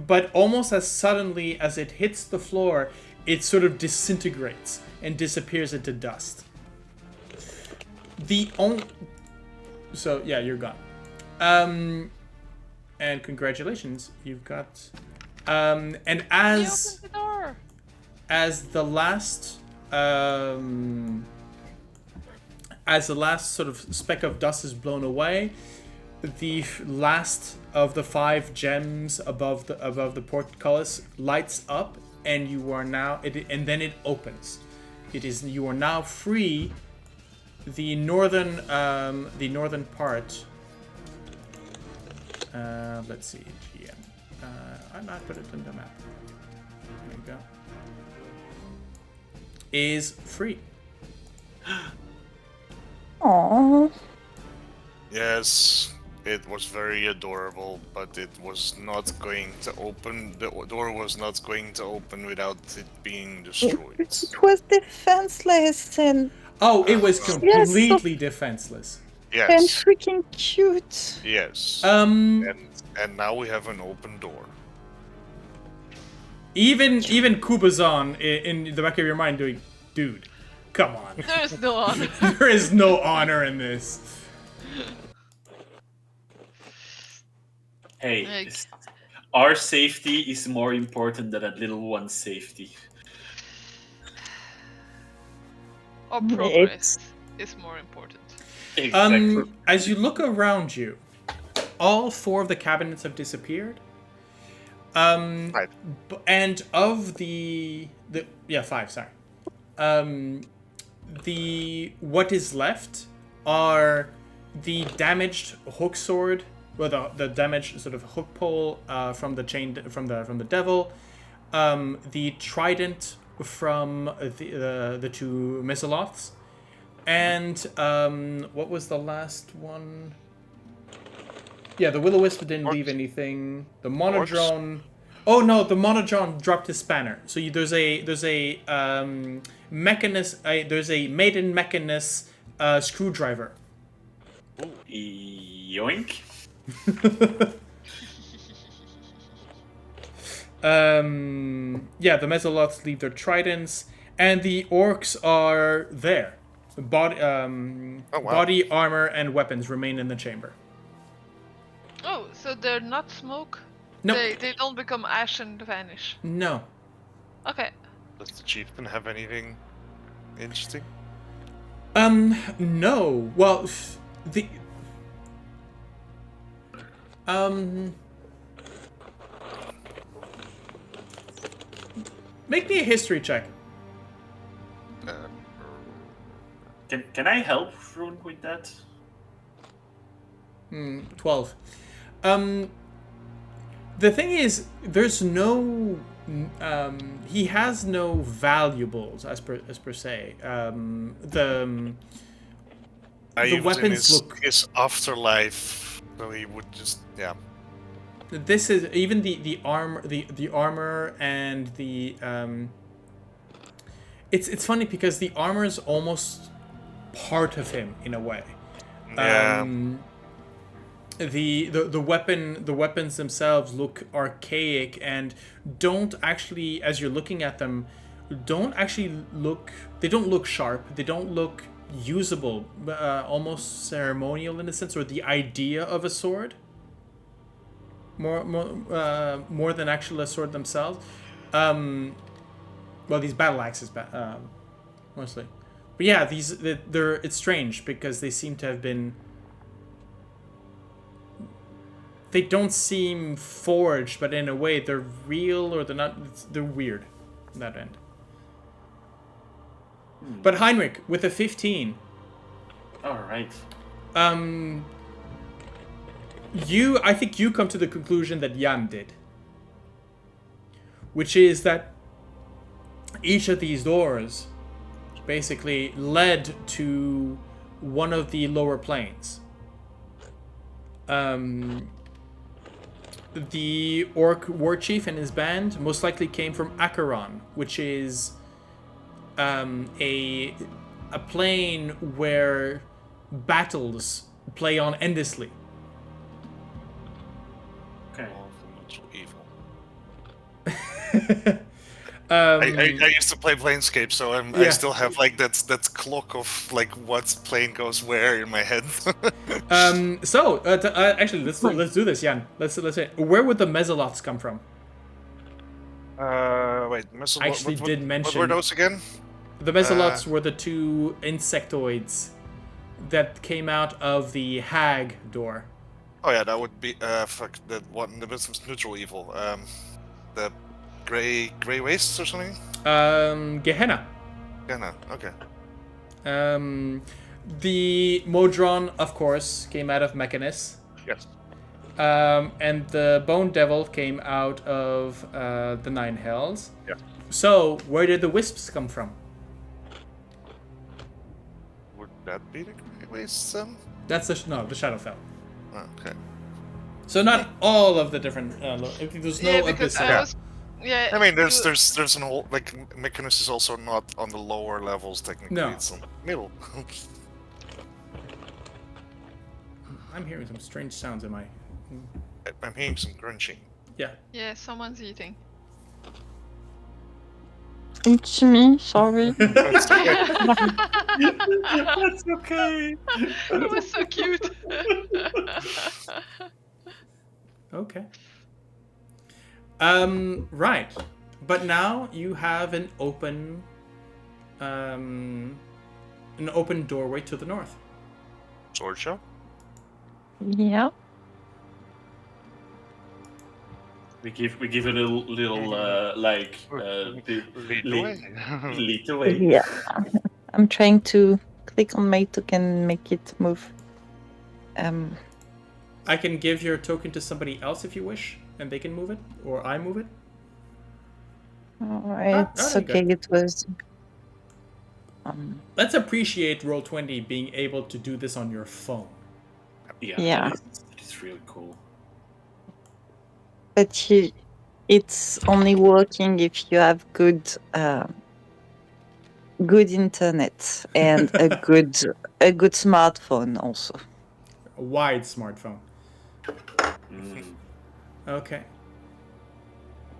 but almost as suddenly as it hits the floor, it sort of disintegrates and disappears into dust. So yeah, you're gone. And congratulations, you've got. And as Open the door. as the last sort of speck of dust is blown away, the last of the 5 gems above the portcullis lights up, and you are now and then it opens. You are now free. The northern part. Let's see, GM. I might put it in the map. There you go. Is free. Aww. Yes, it was very adorable, but it was not going to open. The door was not going to open without it being destroyed. It was defenseless and Oh, it was completely defenseless. and Yes, freaking cute. yes. Um, And now we have an open door. even Kubazon in the back of your mind doing, dude, come on. There's no honor. There is no honor in this. Hey, Like- our safety is more important than that little one's safety. Or progress is more important. Exactly. As you look around you, all 4 of the cabinets have disappeared. Right. And of the 5, sorry. What is left are the damaged hook sword, or the damaged sort of hook pole from the devil, the trident from the 2 Mizaloths, and what was the last one? Yeah, the Will-O-Wisp didn't leave anything. The Monodrone. Oh no, the Monodrone dropped his spanner. So there's a mechanist. There's a maiden mechanist screwdriver. Yoink. Yeah, the Mezaloths leave their tridents, and the orcs are there. Body, armor, and weapons remain in the chamber. Oh, so they're not smoke? No. They don't become ash and vanish. No. Okay. Does the chieftain have anything interesting? No. Well, the make me a history check. Can I help Vroon with that? 12. The thing is, there's no. He has no valuables as per se. The weapons look. His afterlife, so he would just This is even the armor and the. It's funny because the armor is almost part of him in a way. Yeah. The weapons themselves look archaic and don't actually, as you're looking at them, they don't look sharp, they don't look usable, almost ceremonial in a sense, or the idea of a sword more than actually a sword themselves. Well, these battle axes mostly, but yeah, it's strange because they seem to have been. They don't seem forged, but in a way they're real, or they're not. They're weird, on that end. But Heinrich, with a 15. All right. I think you come to the conclusion that Jan did, which is that each of these doors basically led to one of the lower planes. The orc war chief and his band most likely came from Acheron, which is a plane where battles play on endlessly. Okay. evil. I used to play Planescape, so I still have like that clock of like what plane goes where in my head. Actually, let's do this, Jan. Let's say, where would the Mezaloths come from? Wait, I actually did what mention were those again? the Mesolots were the two insectoids that came out of the hag door. Oh yeah, that would be fuck that one. The business neutral evil. The gray wastes or something. Gehenna. Yeah, no. Okay. The Modron, of course, came out of Mechanus. Yes. And the Bone Devil came out of the Nine Hells. Yeah. So, where did the wisps come from? Would that be the gray wastes? That's the Shadowfell. Oh, okay. So not all of the different. There's no Yeah, because abyssal. I was. Yeah. I mean, there's an whole like Mechanus is also not on the lower levels technically. No. It's on the middle. I'm hearing some strange sounds in my. I'm hearing some crunching. Yeah. Yeah, someone's eating. It's me, sorry. That's okay. That's okay. It was so cute. Okay. Right. But now you have an open doorway to the north. Sorsha? Yeah. We give it a little Lead away. lead away. Yeah. I'm trying to click on my token and make it move. I can give your token to somebody else if you wish, and they can move it, or I move it. Alright, there you go. okay, it was... Let's appreciate Roll20 being able to do this on your phone. Yeah. That is really cool. But it's only working if you have good internet and a good smartphone also. A wide smartphone. Mm. Okay.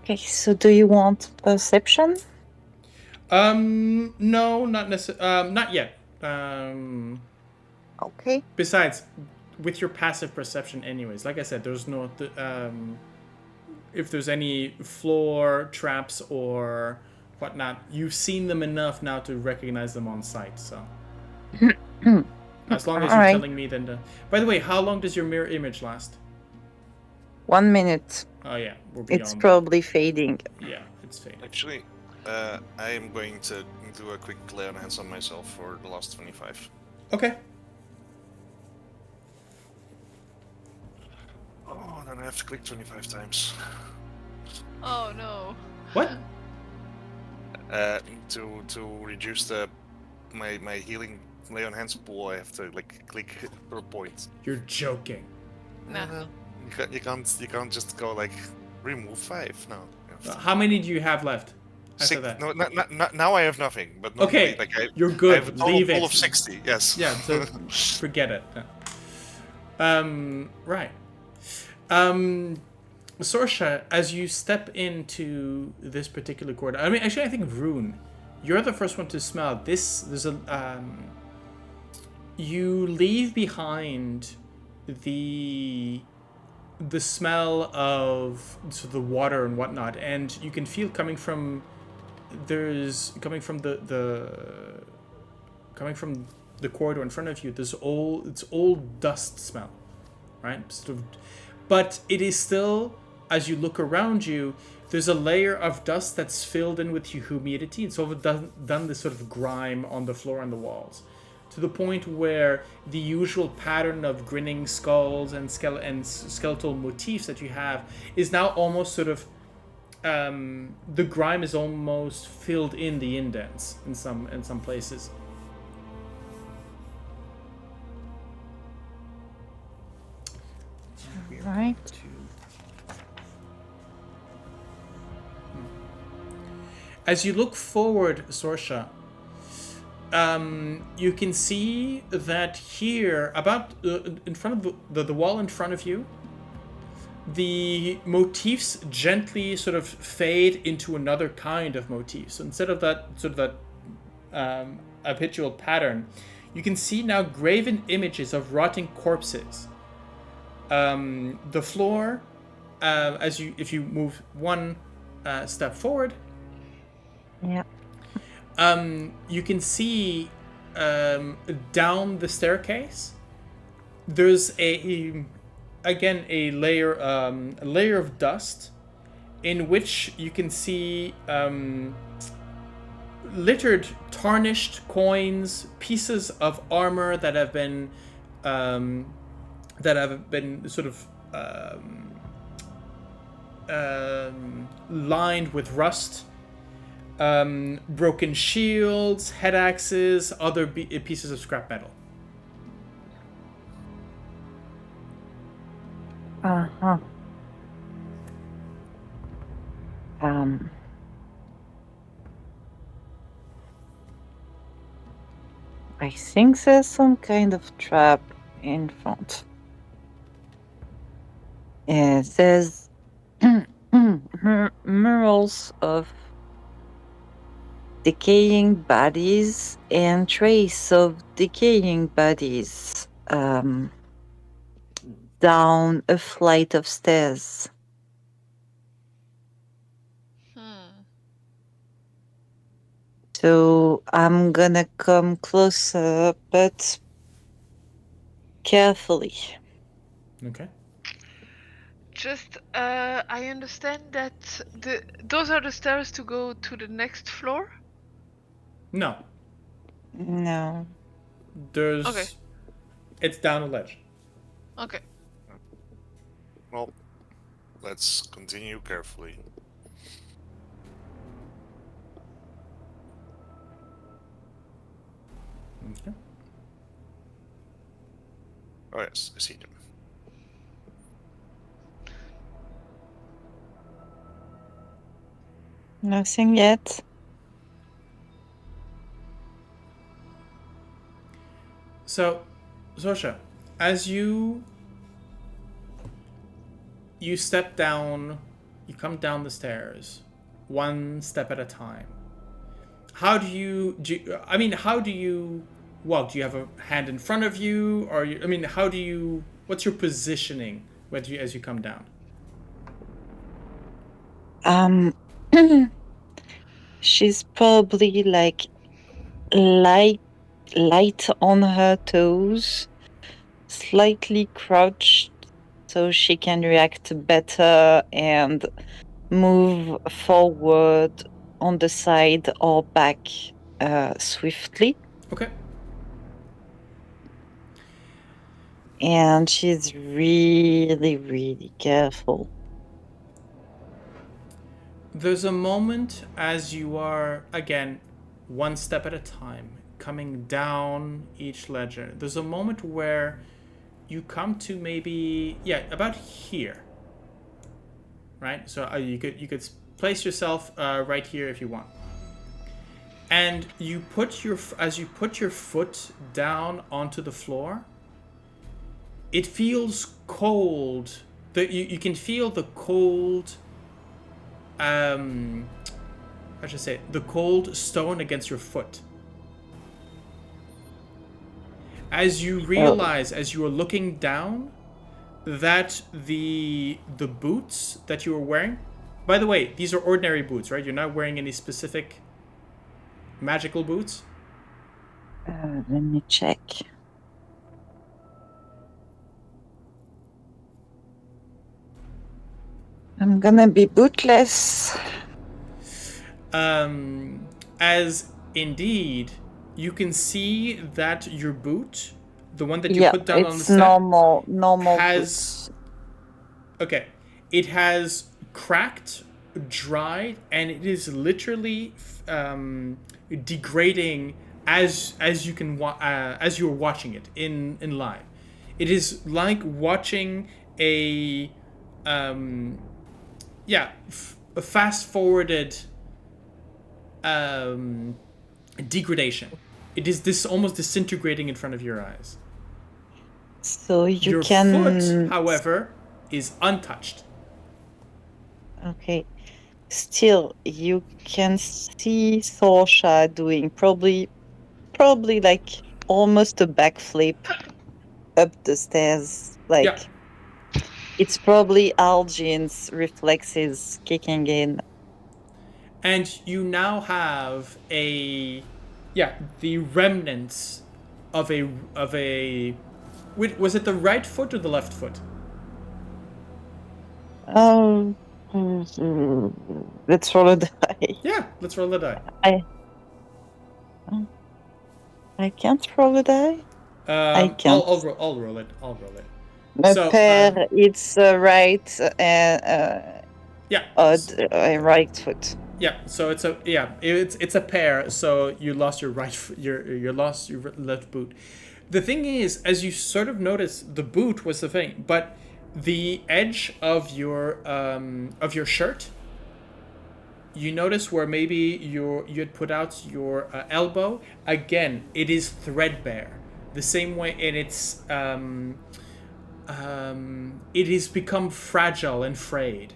Okay, so do you want perception? No, not necessarily. Not yet. Okay. Besides, with your passive perception, anyways, like I said, there's no. If there's any floor traps or whatnot, you've seen them enough now to recognize them on sight. So, as long as you're telling me, then. By the way, how long does your mirror image last? 1 minute. Oh yeah, we're beyond. It's probably fading. Yeah, it's fading. Actually, I am going to do a quick lay on hands on myself for the last 25. Okay. Oh, then I have to click 25 times. Oh no. What? To reduce my healing lay on hands pool, I have to like click per point. You're joking. Nah. You can't just go like remove 5. No. How many do you have left? After 6, that. no, now I have nothing. But normally, Okay, like you're I good. have a total Leave pool it. of 60. Yes. Yeah, so forget it. Right. Sorsha, as you step into this particular corridor, I mean, actually, I think Vroon, you're the first one to smell this. There's a you leave behind the smell of sort of the water and whatnot, and you can feel coming from the corridor in front of you. It's old dust smell, right? Sort of, but it is still, as you look around you, there's a layer of dust that's filled in with humidity. It's over done this sort of grime on the floor and the walls, to the point where the usual pattern of grinning skulls and skeletal motifs that you have is now almost sort of the grime is almost filled in the indents in some places. Right. As you look forward, Sorsha, you can see that here, about in front of the wall in front of you, the motifs gently sort of fade into another kind of motif. So instead of that sort of that habitual pattern, you can see now graven images of rotting corpses. The floor, if you move 1, step forward. Yeah. You can see down the staircase. There's a layer of dust, in which you can see littered, tarnished coins, pieces of armor that have been sort of lined with rust. Broken shields, head axes, other pieces of scrap metal. Uh-huh. I think there's some kind of trap in front. There's murals of decaying bodies and trace of decaying bodies down a flight of stairs. So I'm gonna come closer, but carefully. Okay. Just, I understand that those are the stairs to go to the next floor? No. No. There's. Okay. It's down a ledge. Okay. Well, let's continue carefully. Okay. Oh yes, I see them. Nothing yet. So, Sorsha, as you step down, you come down the stairs, one step at a time. How do you walk? Do you have a hand in front of you, or how do you? What's your positioning as you come down? She's probably like light on her toes, slightly crouched so she can react better and move forward on the side or back swiftly. Okay. And she's really, really careful. There's a moment as you are, again, one step at a time, coming down each ledger. There's a moment where you come to maybe, about here. Right? So you could place yourself right here if you want. And as you put your foot down onto the floor, it feels cold. You can feel the cold, the cold stone against your foot. As you realize, as you are looking down, that the boots that you are wearing, by the way, these are ordinary boots, right? You're not wearing any specific magical boots? Let me check. I'm gonna be bootless. As indeed, you can see that your boot, the one that you put down on the step, normal has boots. Okay, it has cracked, dried, and it is literally degrading as you're watching it in live. It is like watching a fast forwarded degradation. It is this almost disintegrating in front of your eyes. So your foot, however, is untouched. Okay. Still, you can see Sorsha doing probably like almost a backflip up the stairs. Like, it's probably Algin's reflexes kicking in. and you now have the remnants of a. Wait, was it the right foot or the left foot? Let's roll a die. Yeah, let's roll the die. I can't roll a die. I can't. I'll roll it. I'll roll it. A So, pair, it's right yeah. odd right foot. Yeah, so it's a pair. So you lost your lost your left boot. The thing is, as you sort of notice, the boot was the thing, but the edge of your shirt, you notice where maybe you had put out your elbow. Again, it is threadbare. The same way, and it has become fragile and frayed.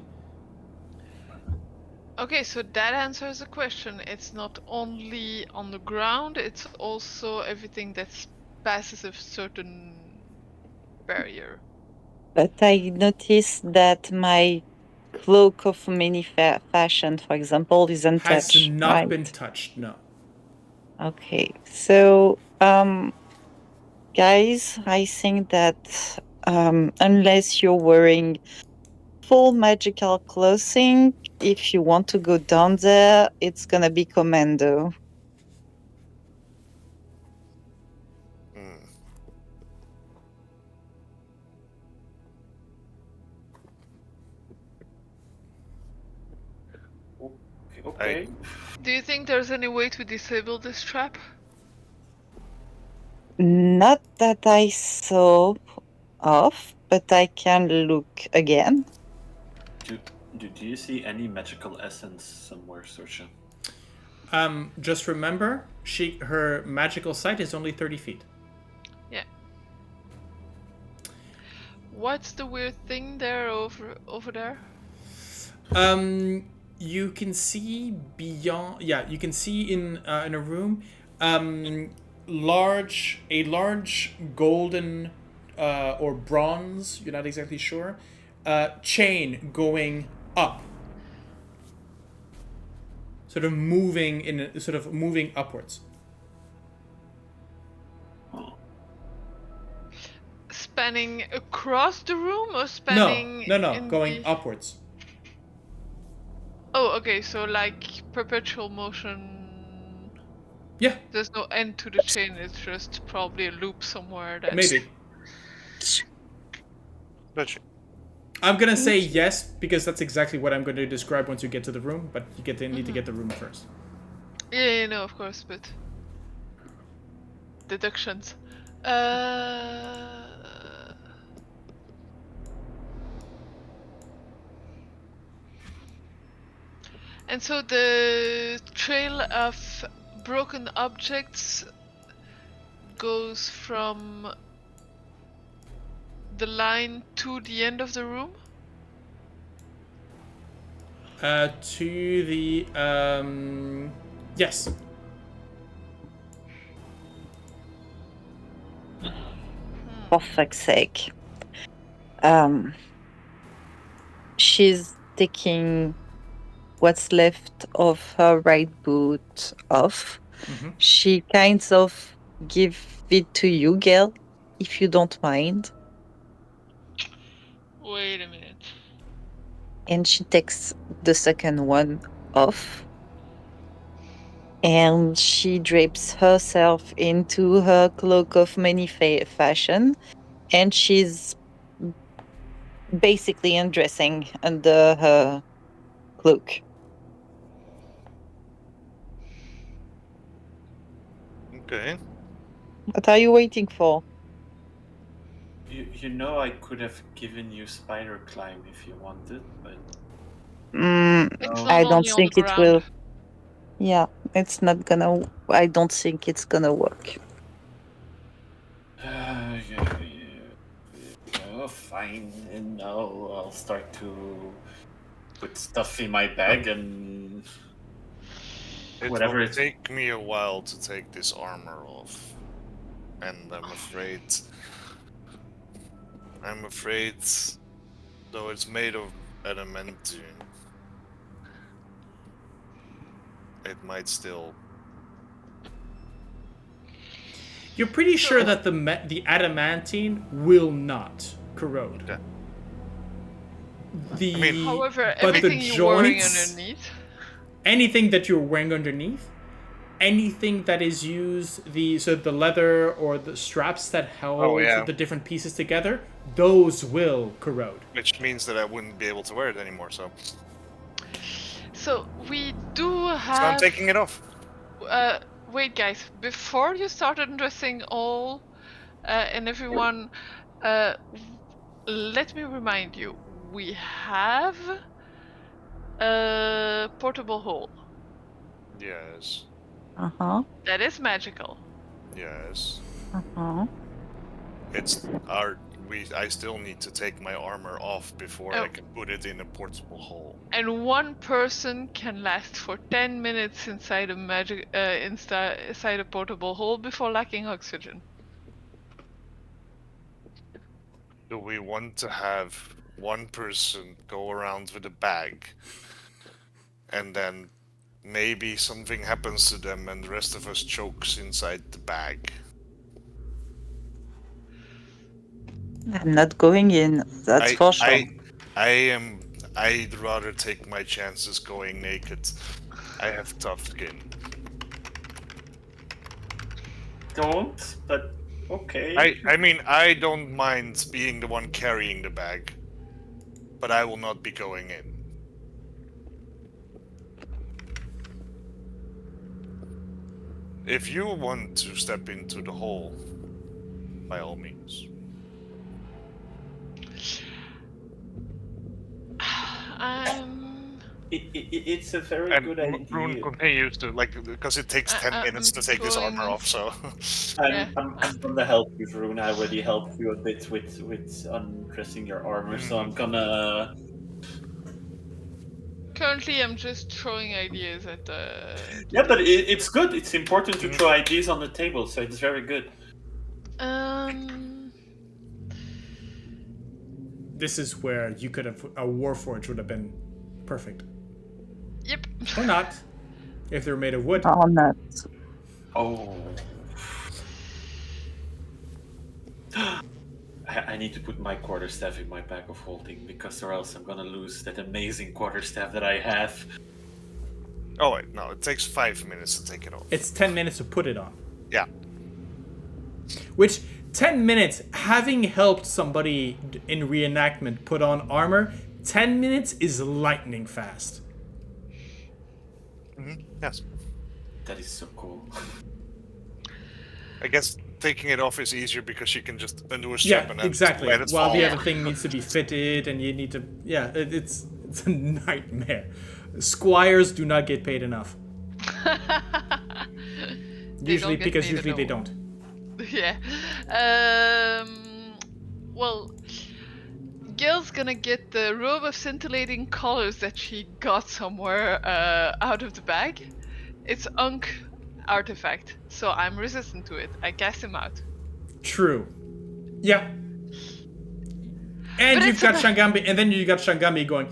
Okay, so that answers the question. It's not only on the ground, it's also everything that passes a certain barrier. But I noticed that my cloak of many fashion, for example, isn't Has touched. not right? been touched. No. Okay, so guys, I think that unless you're wearing full magical clothing, if you want to go down there, it's gonna be commando. Okay. Do you think there's any way to disable this trap? Not that I saw of, but I can look again. Do you see any magical essence somewhere, Sorsha? Just remember, her magical sight is only 30 feet. Yeah. What's the weird thing there over there? You can see beyond. Yeah, you can see in a room, a large golden or bronze. You're not exactly sure. Chain going up. Sort of moving upwards. Spanning across the room or spanning? No, going upwards. Oh, okay, so like perpetual motion. Yeah. There's no end to the chain, it's just probably a loop somewhere that... Maybe. Gotcha. I'm gonna say yes, because that's exactly what I'm going to describe once you get to the room, but you need to get the room first. Yeah, no, of course, but... Deductions. And so the trail of broken objects goes from the line to the end of the room? To the yes. For fuck's sake. She's taking what's left of her right boot off. Mm-hmm. She kind of give it to you, Gale, if you don't mind. Wait a minute. And she takes the second one off. And she drapes herself into her cloak of many fashion. And she's basically undressing under her cloak. Okay. What are you waiting for? You know I could have given you spider climb if you wanted, but It's not I don't only on think the it will. ground. Yeah, it's not gonna. I don't think it's gonna work. fine. And now I'll start to put stuff in my bag and whatever It will take me a while to take this armor off, and I'm afraid, though it's made of adamantium, it might still. You're pretty sure that the adamantine will not corrode. Okay. The I mean, However, but the everything you're wearing joints, underneath. anything that you're wearing underneath, anything that is used, the leather or the straps that hold the different pieces together, those will corrode. Which means that I wouldn't be able to wear it anymore. So we do have. So I'm taking it off. Wait, guys. Before you start undressing all and everyone, let me remind you. We have a portable hole. Yes. Uh-huh. That is magical. Yes. Uh-huh. I still need to take my armor off before I can put it in a portable hole. And one person can last for 10 minutes inside a portable hole before lacking oxygen. Do we want to have one person go around with a bag, and then maybe something happens to them and the rest of us chokes inside the bag? I'm not going in, that's for sure. I'd rather take my chances going naked. I have tough skin. Don't, but okay. I mean, I don't mind being the one carrying the bag, but I will not be going in. If you want to step into the hole, by all means. It's a very good idea. Vroon continues to, because it takes 10 minutes to take this armor off, so... I'm gonna help you, Vroon. I already helped you a bit with undressing your armor, so I'm gonna... Currently, I'm just throwing ideas at the... Yeah, but it's good. It's important to throw ideas on the table, so it's very good. This is where you could have... A Warforge would have been perfect. Yep. Or not. If they were made of wood. Or not. Oh. I need to put my quarterstaff in my bag of holding, because or else I'm gonna lose that amazing quarterstaff that I have. Oh wait, no, it takes 5 minutes to take it off. It's 10 minutes to put it on. Yeah. Which, 10 minutes, having helped somebody in reenactment put on armor, 10 minutes is lightning fast. Yes. That is so cool. I guess taking it off is easier because you can just undo a strap and then exactly. let it While fall. the other thing needs to be fitted, and you need to... Yeah, it's a nightmare. Squires do not get paid enough. Usually they don't. Yeah. Well, Gale's gonna get the robe of scintillating colors that she got somewhere out of the bag. It's Unk artifact, so I'm resistant to it. I cast him out. True. Yeah. And you've got Shangambi, and then you got Shangambi going.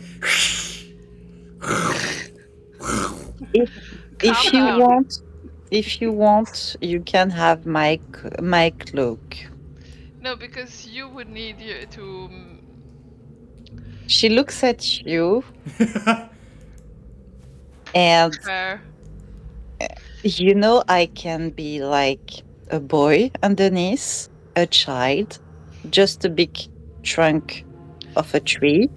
If you want, you can have my cloak. No, because you would need to. She looks at you, and Fair. You know, I can be like a boy underneath, a child, just a big trunk of a tree.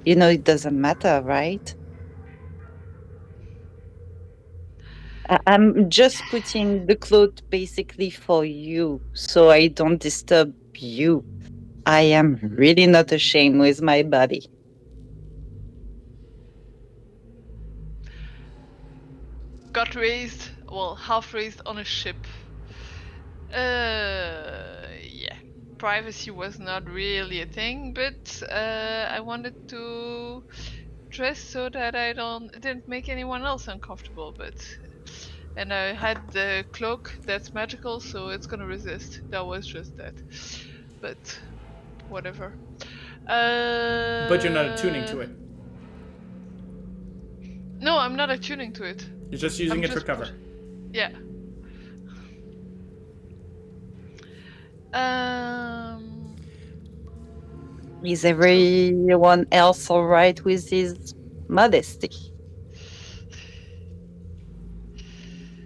You know, it doesn't matter, right? I'm just putting the cloth basically for you, so I don't disturb you. I am really not ashamed with my body. Got raised, well, half raised on a ship. Yeah. Privacy was not really a thing, but I wanted to dress so that I didn't make anyone else uncomfortable, and I had the cloak that's magical, so it's gonna resist. That was just that. But whatever. But you're not attuning to it. No, I'm not attuning to it. You're just using I'm it for just cover. Yeah. Is everyone else all right with his modesty?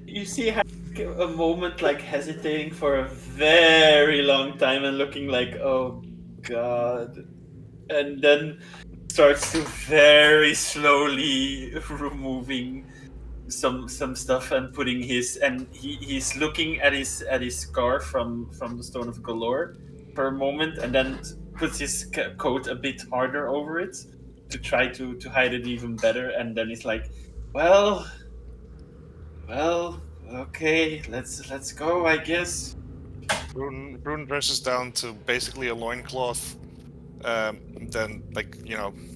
You see a moment like hesitating for a very long time and looking like, oh god, and then starts to very slowly removing some stuff and putting he's looking at his scar from the Stone of Galore for a moment, and then puts his coat a bit harder over it to try to hide it even better, and then he's like, well, okay, let's go, I guess. Vroon dresses down to basically a loincloth, then,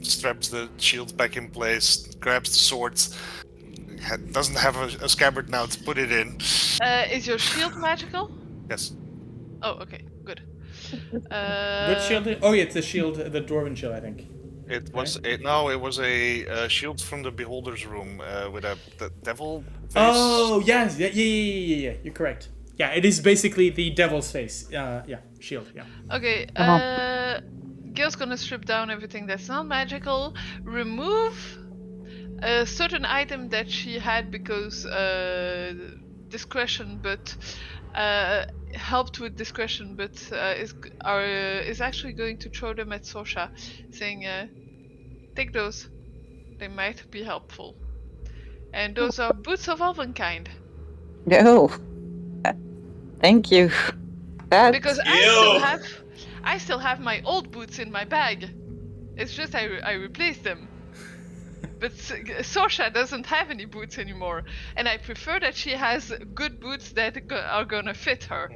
straps the shield back in place, grabs the swords, doesn't have a scabbard now to put it in. Is your shield magical? Yes. Oh, okay, good. What shield? Oh, yeah, it's the shield, the dwarven shield, I think. It was a shield from the Beholder's Room with the devil face. Oh, yes, yeah. You're correct. Yeah, it is basically the devil's face. Yeah, shield. Yeah. Okay. Gale's gonna strip down everything that's not magical. Remove a certain item that she had because discretion, but helped with discretion, but is actually going to throw them at Sorsha, saying, "Take those. They might be helpful." And those are boots of elvenkind. No. Thank you. Because I still have my old boots in my bag. It's just I replaced them. But Sorsha doesn't have any boots anymore, and I prefer that she has good boots that are gonna fit her.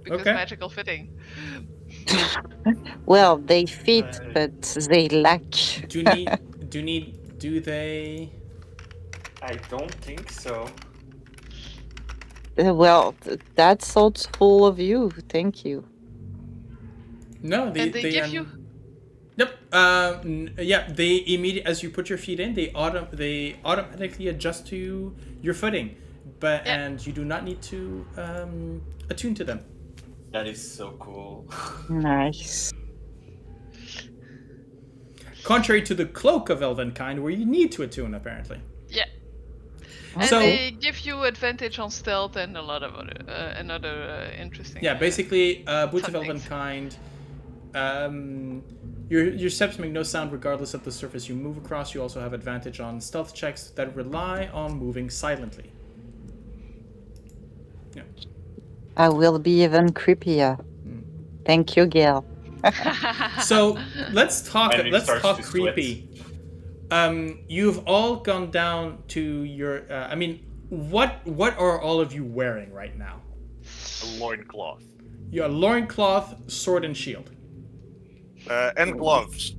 Because Okay. magical fitting. Well, they fit, but they lack. Do they? I don't think so. Well, that's thoughtful of you. Thank you. No, And they give you. Yep. Yeah. They immediately, as you put your feet in, they automatically adjust to your footing, and you do not need to attune to them. That is so cool. Nice. Contrary to the cloak of Elvenkind, where you need to attune, apparently. Yeah. And So- they give you advantage on stealth and a lot of other interesting. Yeah, basically, boots of fun things. Elvenkind. Your steps make no sound regardless of the surface you move across. You also have advantage on stealth checks that rely on moving silently. Yeah. I will be even creepier. Thank you, Gale. So let's talk. Heinrich Let's starts talk to sweat. creepy. You've all gone down to your. What are all of you wearing right now? A loincloth. Your loincloth, sword, and shield, And gloves.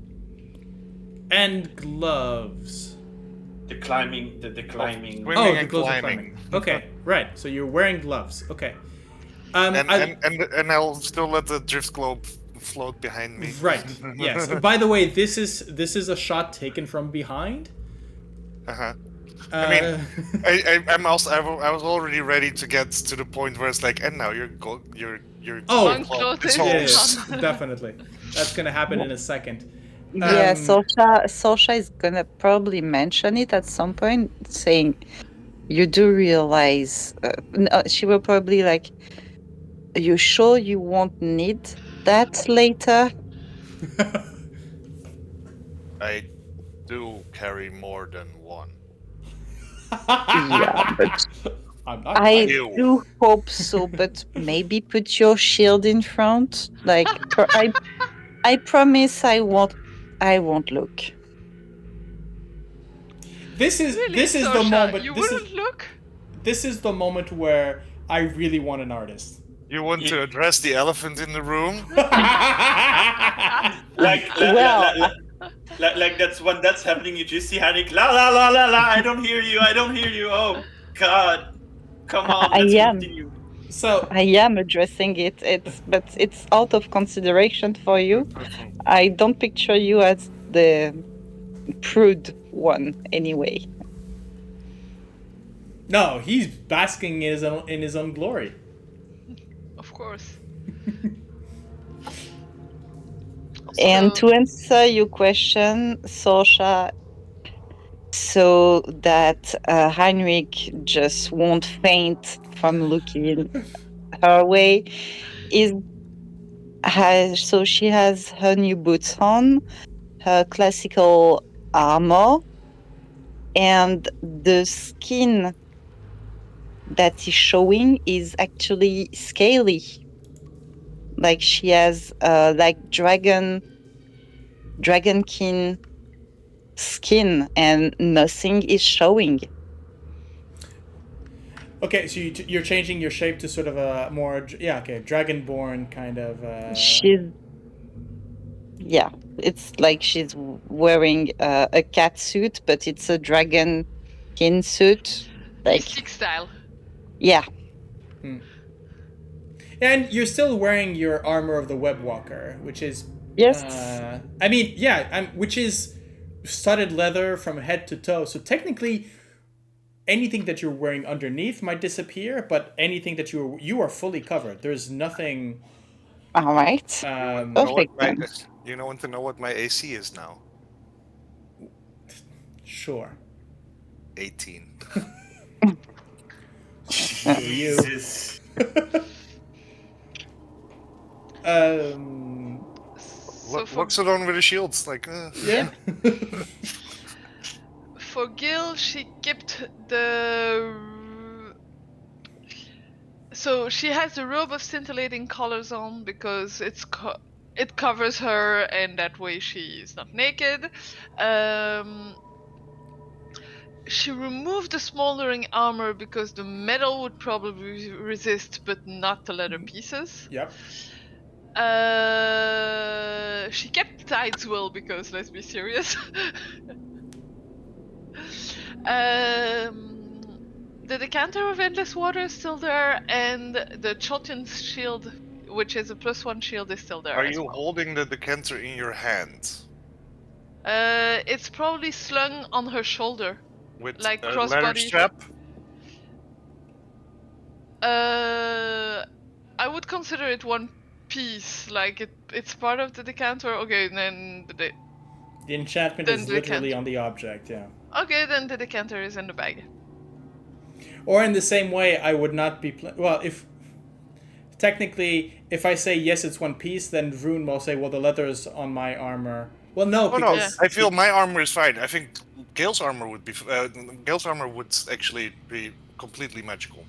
and gloves. The climbing. Swimming Oh, the and gloves are climbing. climbing. Okay, right. So you're wearing gloves. Okay. And I'll still let the drift globe float behind me. Right. Yes. By the way, this is a shot taken from behind. Uh-huh. I mean, I was already ready to get to the point where it's like, and now you're Oh, Unclothed. yes, definitely. That's gonna happen in a second. Yeah, Sorsha is gonna probably mention it at some point, saying, "You do realize?" No, she will probably like, "Are you sure you won't need that later?" I do carry more than one. Yeah, but I Ew. do hope so. But maybe put your shield in front. Like, I promise I won't look. This is Really, the Sorsha, moment. You This wouldn't is look. this is the moment where I really want an artist. You want to address the elephant in the room? Like that's when that's happening. You just see Heinrich, la la la la la. I don't hear you. Oh God, come on. I Let's am. continue. So I am addressing it. But it's out of consideration for you. I don't picture you as the prude one anyway. No, he's basking in his own glory. Of course. And So to answer your question, Sorsha, so that Heinrich just won't faint from looking her way, so she has her new boots on, her classical armor, and the skin that is showing is actually scaly. Like she has like dragonkin skin, and nothing is showing. Okay, so you're changing your shape to sort of a more dragonborn kind of. She's Yeah, it's like she's wearing a cat suit, but it's a dragon skin suit. Like, Mystique style. yeah, And you're still wearing your armor of the Webwalker, which is. yes, I mean, yeah, which is studded leather from head to toe. So technically, anything that you're wearing underneath might disappear, but anything that you are fully covered. There's nothing. all right, Know what perfect my, then. you know want to know what my AC is now? Sure. 18. Jesus. So for Luxodon with the shields, like. Yeah. for Gale, she kept the. So she has the robe of scintillating colors on because it covers her, and that way she's not naked. She removed the smoldering armor because the metal would probably resist, but not the leather pieces. Yep. She kept Tide's Will because, let's be serious. The decanter of endless water is still there, and the Chotin's shield, which is a +1 shield, is still there. Are as you well. holding the decanter in your hand? It's probably slung on her shoulder, With like a leather crossbody. strap? I would consider it one piece. Like it's part of the decanter. Okay, then The enchantment Then is the literally decanter. on the object, yeah. Okay, then the decanter is in the bag. Or in the same way, I would not be. Well, if. Technically, if I say yes, it's one piece, then Vroon will say, well, the leather is on my armor. Well, no, Oh no, because. I feel my armor is fine. I think Gale's armor would be. Gale's armor would actually be completely magical.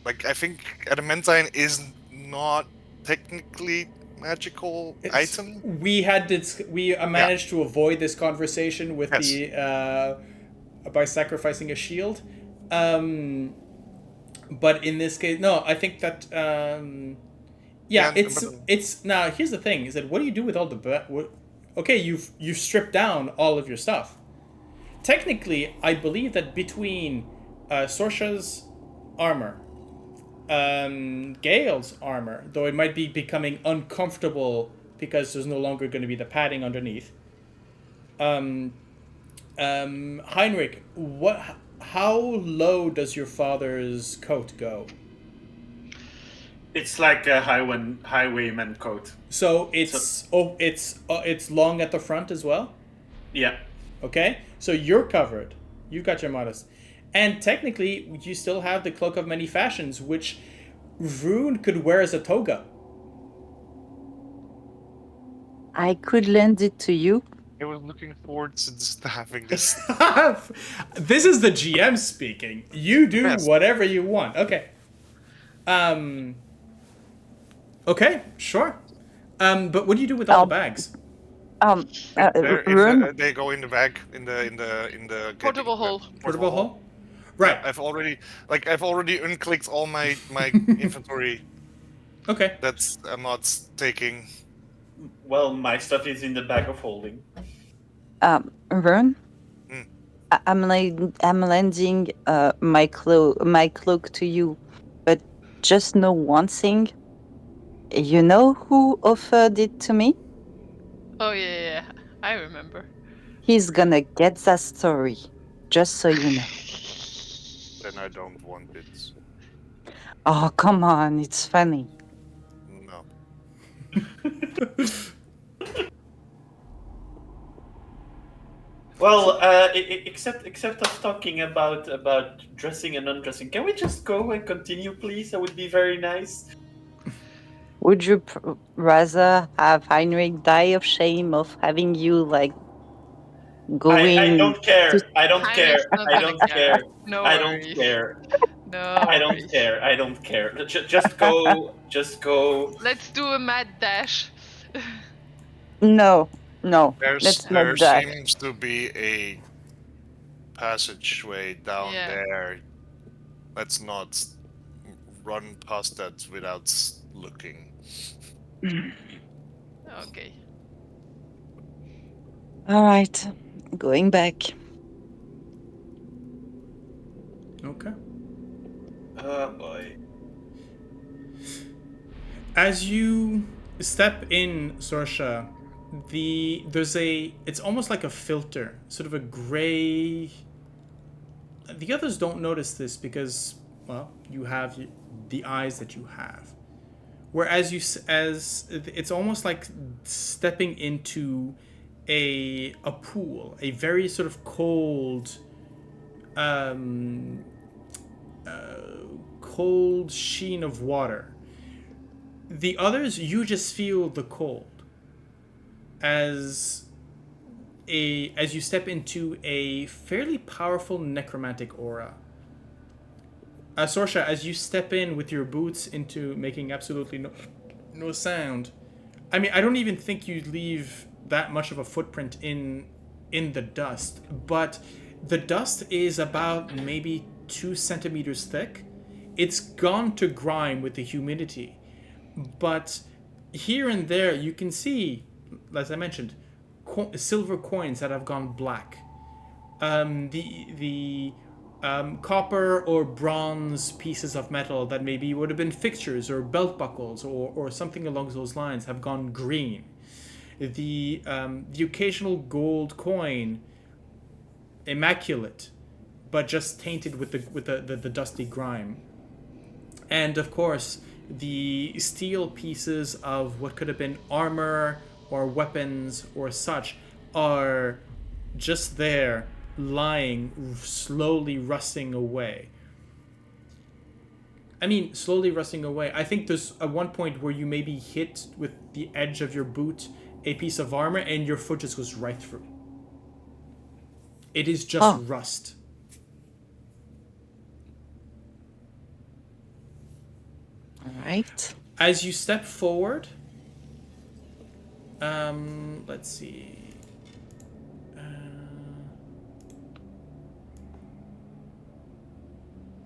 Like, I think adamantine is not technically magical item. We had this. We managed to avoid this conversation with Yes. the. By sacrificing a shield. But in this case, no, I think that. Yeah, it's now. Here's the thing: is that what do you do with all the okay, you've stripped down all of your stuff. Technically, I believe that between Sorsha's armor, Gale's armor, though it might be becoming uncomfortable because there's no longer going to be the padding underneath. Heinrich, how low does your father's coat go? It's like a highwayman coat. So it's long at the front as well? Yeah. Okay, so you're covered. You've got your modest. And technically, you still have the Cloak of Many Fashions, which Vroon could wear as a toga. I could lend it to you. I was looking forward to just having this. This is the GM speaking. You do Yes. whatever you want. Okay. Okay, sure. But what do you do with all the bags? Vroon, They go in the bag in the Portable hole. Portable hole? Right. Yeah, I've already unclicked all my inventory Okay. that I'm not taking. Well, my stuff is in the bag of holding. Vroon, I'm lending my cloak to you, but just know one thing. You know who offered it to me? Oh yeah, I remember. He's gonna get that story, just so you know. then I don't want it. Oh, come on, it's funny. No. Well, except of talking about dressing and undressing, can we just go and continue, please? That would be very nice. Would you rather have Heinrich die of shame of having you like I going don't care. to... I don't care. Heinrich's not I gonna don't care. No I don't worries. care. No I don't worries. care. I don't care. Just go. Just go. Let's do a mad dash. No, let's There not die. seems to be a passageway down Yeah. there. Let's not run past that without looking. Okay. All right, going back. Okay. Oh boy. As you step in, Sorsha, it's almost like a filter, sort of a gray. The others don't notice this because, well, you have the eyes that you have. Whereas it's almost like stepping into a pool, a very sort of cold, cold sheen of water. The others, you just feel the cold as you step into a fairly powerful necromantic aura. Sorsha, as you step in with your boots into making absolutely no sound, I mean, I don't even think you leave that much of a footprint in the dust, but the dust is about maybe 2 centimeters thick. It's gone to grime with the humidity, but here and there you can see, as I mentioned, silver coins that have gone black. The copper or bronze pieces of metal that maybe would have been fixtures or belt buckles or something along those lines have gone green. The occasional gold coin, immaculate, but just tainted with the dusty grime. And of course, the steel pieces of what could have been armor or weapons or such are just there, lying, slowly rusting away. I mean, slowly rusting away. I think there's at one point where you maybe hit with the edge of your boot a piece of armor and your foot just goes right through. It is just rust. All right. As you step forward, let's see.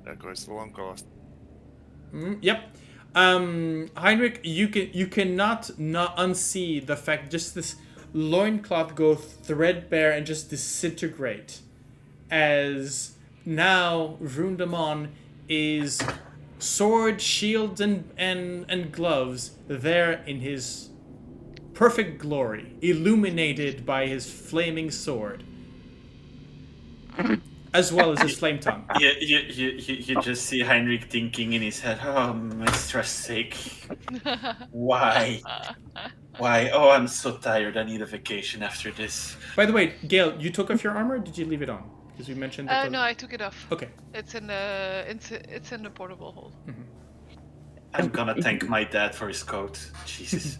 There goes the one cost. Yep. Heinrich, you cannot not unsee the fact just this loincloth go threadbare and just disintegrate as now Vroondomon is sword, shield, and gloves there in his perfect glory, illuminated by his flaming sword, as well as his flame tongue. You just see Heinrich thinking in his head, oh, mistress' sake. Why? Why? Oh, I'm so tired. I need a vacation after this. By the way, Gale, you took off your armor or did you leave it on? Because we mentioned that. No, I took it off. Okay. It's in the portable hold. Mm-hmm. I'm gonna thank my dad for his coat. Jesus.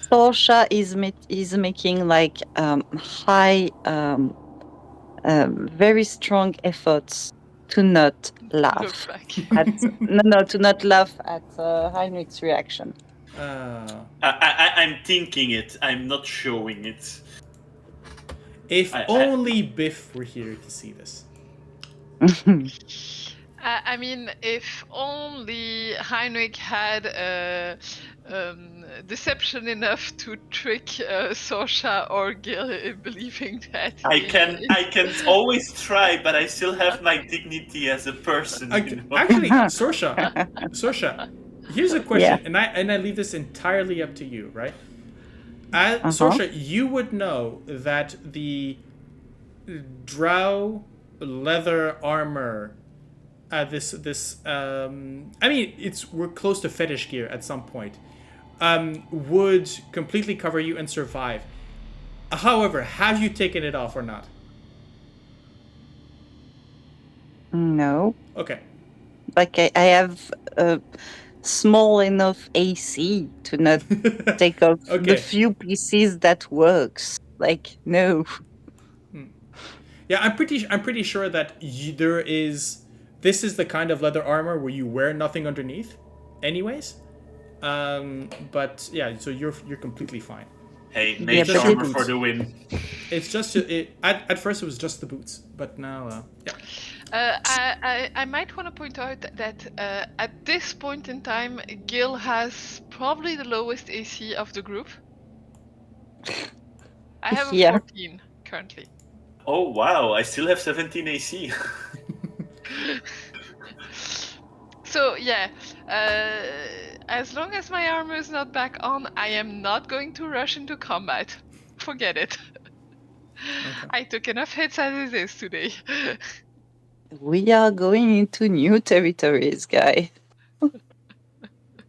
Sorsha is making like high, very strong efforts to not laugh. Look back. To not laugh at Heinrich's reaction. I'm thinking it. I'm not showing it. If only Biff were here to see this. I mean, if only Heinrich had deception enough to trick Sorsha or Gale in believing that. I can always try, but I still have my dignity as a person. Actually, Sorsha, here's a question, and I leave this entirely up to you, right? Sorsha, you would know that the drow leather armor I mean, we're close to fetish gear at some point. Would completely cover you and survive. However, have you taken it off or not? No. Okay. Like I have a small enough AC to not take off the Okay. few pieces that works. Like no. Yeah, I'm pretty sure that there is. This is the kind of leather armor where you wear nothing underneath, anyways. But yeah, so you're completely fine. Hey, Yeah, mage but armor it's- for the win. It's just at first it was just the boots, but now yeah. I might want to point out that at this point in time, Gale has probably the lowest AC of the group. I have a Yeah. 14 currently. Oh wow, I still have 17 AC. So yeah, as long as my armor is not back on, I am not going to rush into combat. Forget it. Okay. I took enough hits as it is today. We are going into new territories, guy.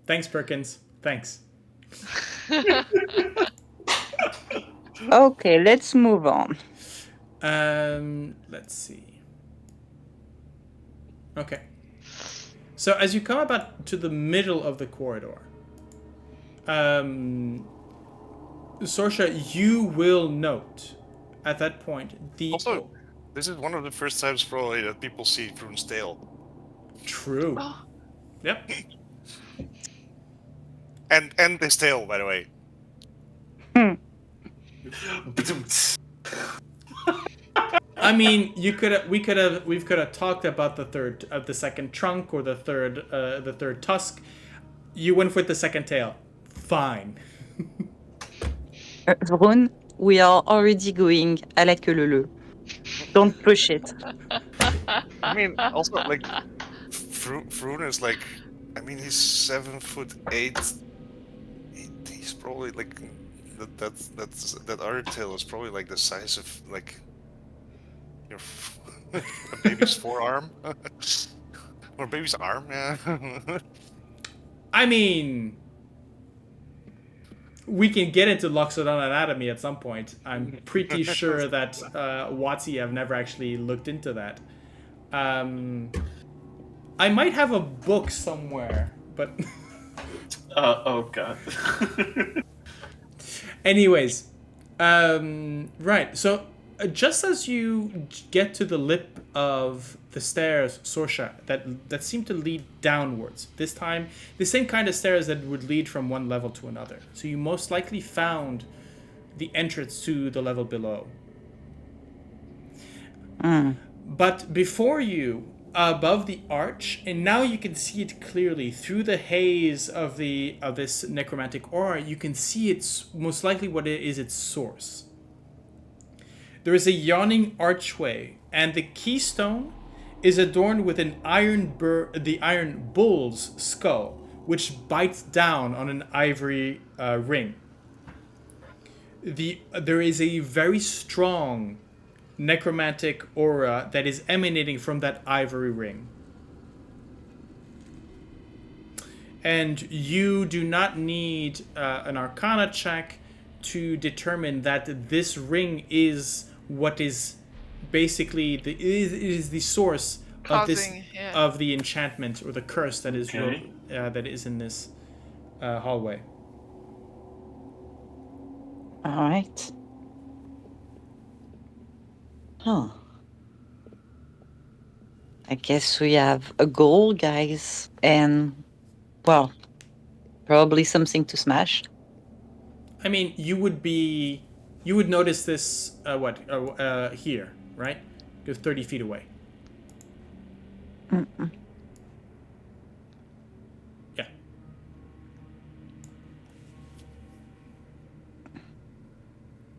Thanks, Perkins. Thanks. Okay, let's move on. Let's see. Okay. So as you come about to the middle of the corridor, Sorsha, you will note at that point the Also, this is one of the first times probably that people see Vroon's tail. true. Oh, Yep. And his tail, by the way. I mean, we could have talked about the second trunk or the third tusk. You went with the second tail. Fine. Vroon, we are already going à la queue leu leu. Don't push it. I mean, also, like, Vroon is like, I mean, he's 7'8". He's probably like, that other tail is probably like the size of like your a baby's forearm or baby's arm. Yeah. I mean, we can get into Luxodon anatomy at some point. I'm pretty sure that WotC have never actually looked into that. I might have a book somewhere, but Oh god. anyways, right. So just as you get to the lip of the stairs, Sorsha, that seem to lead downwards. This time, the same kind of stairs that would lead from one level to another. So you most likely found the entrance to the level below. But before you, above the arch, and now you can see it clearly through the haze of this necromantic aura. You can see it's most likely what it is its source. There is a yawning archway, and the keystone is adorned with the iron bull's skull, which bites down on an ivory ring. There is a very strong necromantic aura that is emanating from that ivory ring. And you do not need an Arcana check to determine that this ring is what is basically is the source of this Causing, yeah. of the enchantment or the curse that is Okay. that is in this hallway. All right. Huh. I guess we have a goal, guys, and well, probably something to smash. I mean, you would notice this here, right? You're 30 feet away. Mm-mm. Yeah.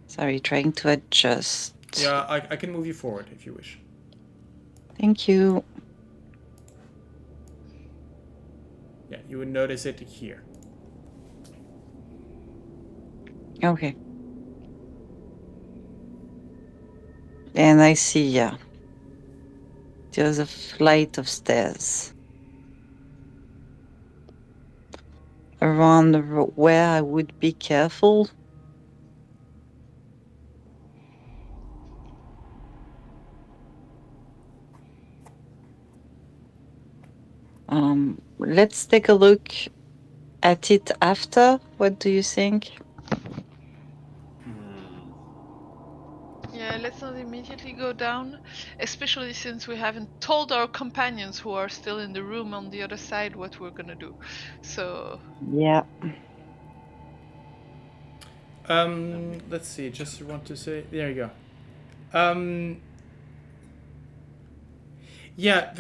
Sorry, trying to adjust. Yeah, I can move you forward if you wish. Thank you. Yeah, you would notice it here. Okay. And I see, yeah. There's a flight of stairs around where I would be careful. Let's take a look at it after. What do you think? Yeah, let's not immediately go down, especially since we haven't told our companions who are still in the room on the other side what we're gonna do. So Yeah. Let's see. Just want to say. There you go. Yeah.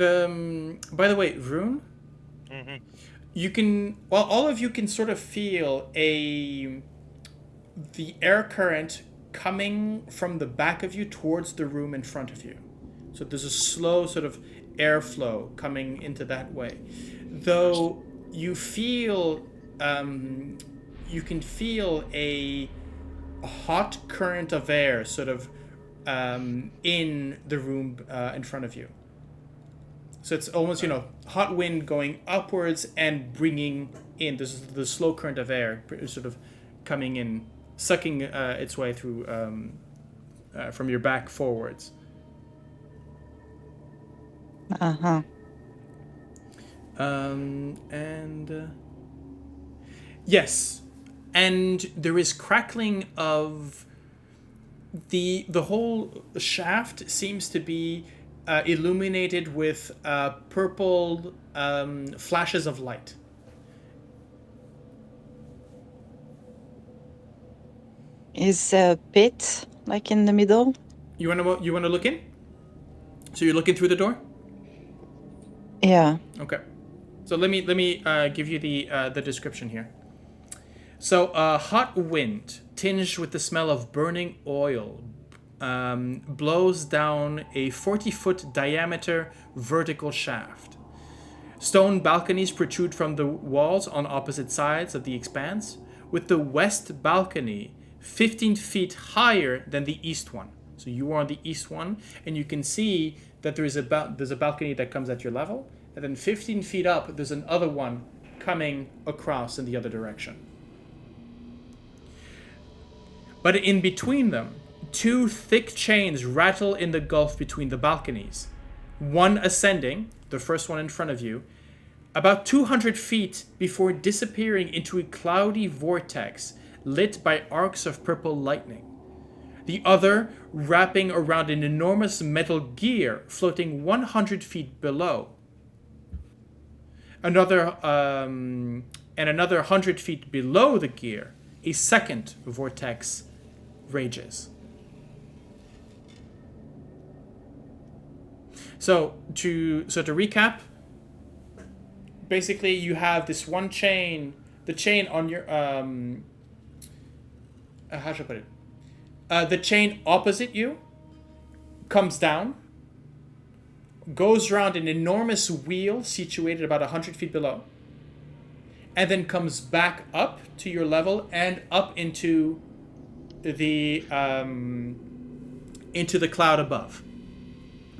By the way, Vroon, you can. Well, all of you can sort of feel the air current coming from the back of you towards the room in front of you. So there's a slow sort of airflow coming into that way. Though you feel, you can feel a hot current of air sort of in the room in front of you. So it's almost, hot wind going upwards and bringing in the slow current of air sort of coming in, sucking its way through from your back forwards. Yes, and there is crackling of the whole shaft seems to be illuminated with purple flashes of light. Is there a pit like in the middle? You wanna look in? So you're looking through the door? Yeah. Okay. So let me give you the description here. So hot wind tinged with the smell of burning oil blows down a 40-foot diameter vertical shaft. Stone balconies protrude from the walls on opposite sides of the expanse, with the west balcony 15 feet higher than the east one. So you are on the east one, and you can see that there's a balcony that comes at your level, and then 15 feet up, there's another one coming across in the other direction. But in between them, two thick chains rattle in the gulf between the balconies. One ascending, the first one in front of you, about 200 feet before disappearing into a cloudy vortex lit by arcs of purple lightning. The other wrapping around an enormous metal gear floating 100 feet below. Another 100 feet below the gear, a second vortex rages. So to recap, basically you have this one chain, the chain on your how should I put it? The chain opposite you comes down, goes around an enormous wheel situated about 100 feet below, and then comes back up to your level and up into the cloud above.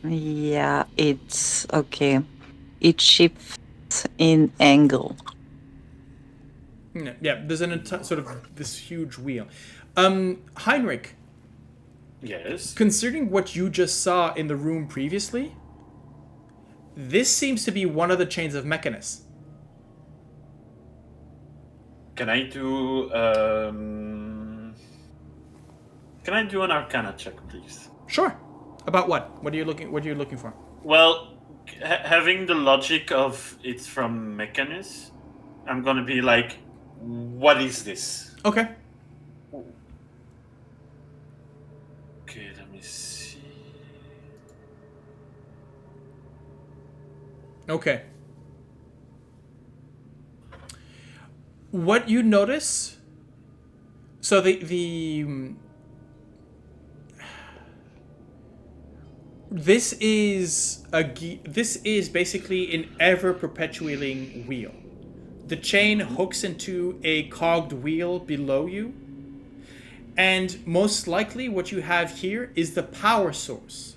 Yeah, it's okay. It shifts in angle. Yeah, there's sort of this huge wheel. Heinrich. Yes. Considering what you just saw in the room previously, this seems to be one of the chains of Mechanus. Can I do an Arcana check, please? Sure. About what? What are you looking for? Well, having the logic of it's from Mechanus, I'm gonna be like, what is this? Okay. Okay, let me see. Okay. What you notice? So this is basically an ever perpetuating wheel. The chain hooks into a cogged wheel below you, and most likely what you have here is the power source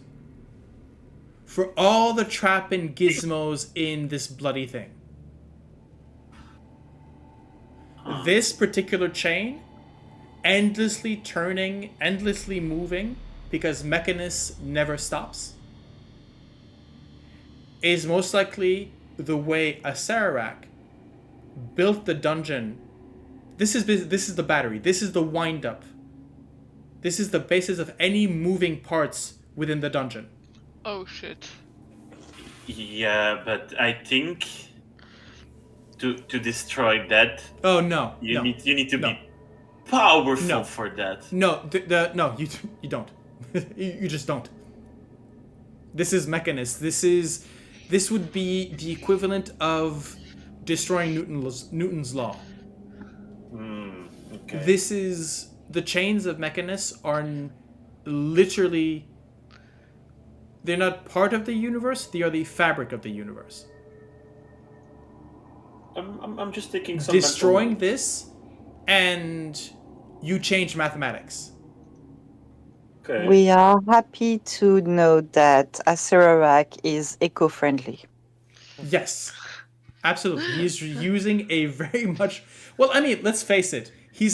for all the trap and gizmos in this bloody thing. This particular chain, endlessly turning, endlessly moving, because Mechanus never stops, is most likely the way Acererak built the dungeon. This is the battery. This is the wind-up. This is the basis of any moving parts within the dungeon. Oh shit. Yeah, but I think to destroy that, Oh no! you no, need to no. be powerful No. for that. No, no, you don't. you just don't. This is Mechanus. This would be the equivalent of destroying Newton's law. Okay. This is the chains of Mechanus are literally. They're not part of the universe. They are the fabric of the universe. I'm just taking some Destroying mental notes. this, and you change mathematics. Okay. We are happy to know that Acererak is eco-friendly. Yes, absolutely. He's using a very much. Well, I mean, let's face it. He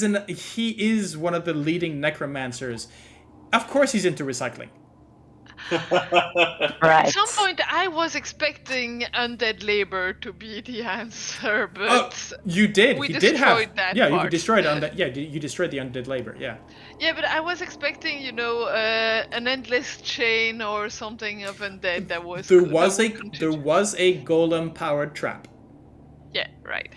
is one of the leading necromancers. Of course, he's into recycling. Right. At some point, I was expecting undead labor to be the answer, but You did. we You did have. destroyed that Yeah, you part. destroyed undead. Yeah, you destroyed the undead labor. Yeah. yeah, but I was expecting, an endless chain or something of undead that was. There that was would a continue. golem powered trap. Yeah, right.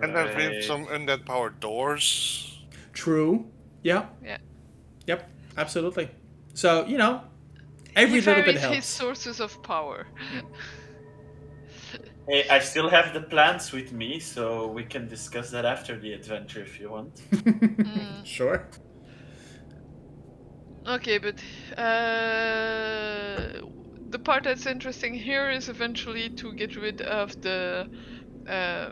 And then we have Right. some undead power doors. True. Yeah. Yeah. Yep. Absolutely. So every He little bit varied his helps. sources of power. Hey, I still have the plans with me, so we can discuss that after the adventure if you want. Sure. Okay, but the part that's interesting here is eventually to get rid of the